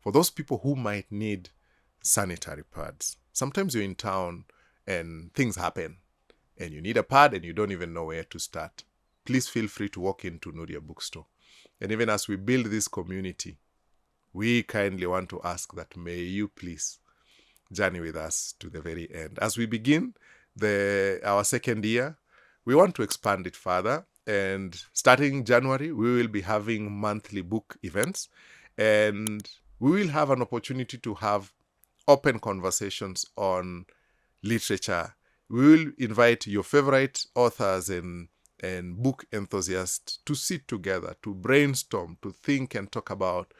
for those people who might need sanitary pads. Sometimes you're in town and things happen and you need a pad and you don't even know where to start. Please feel free to walk into Nuria Bookstore. And even as we build this community, we kindly want to ask that may you please journey with us to the very end. As we begin our second year, we want to expand it further. And starting January, we will be having monthly book events. And we will have an opportunity to have open conversations on literature. We will invite your favorite authors and book enthusiasts to sit together, to brainstorm, to think and talk about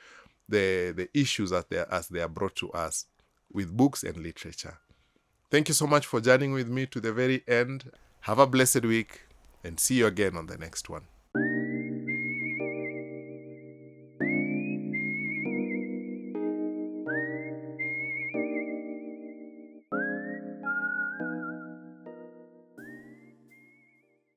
the issues as they are brought to us with books and literature. Thank you so much for journeying with me to the very end. Have a blessed week and see you again on the next one.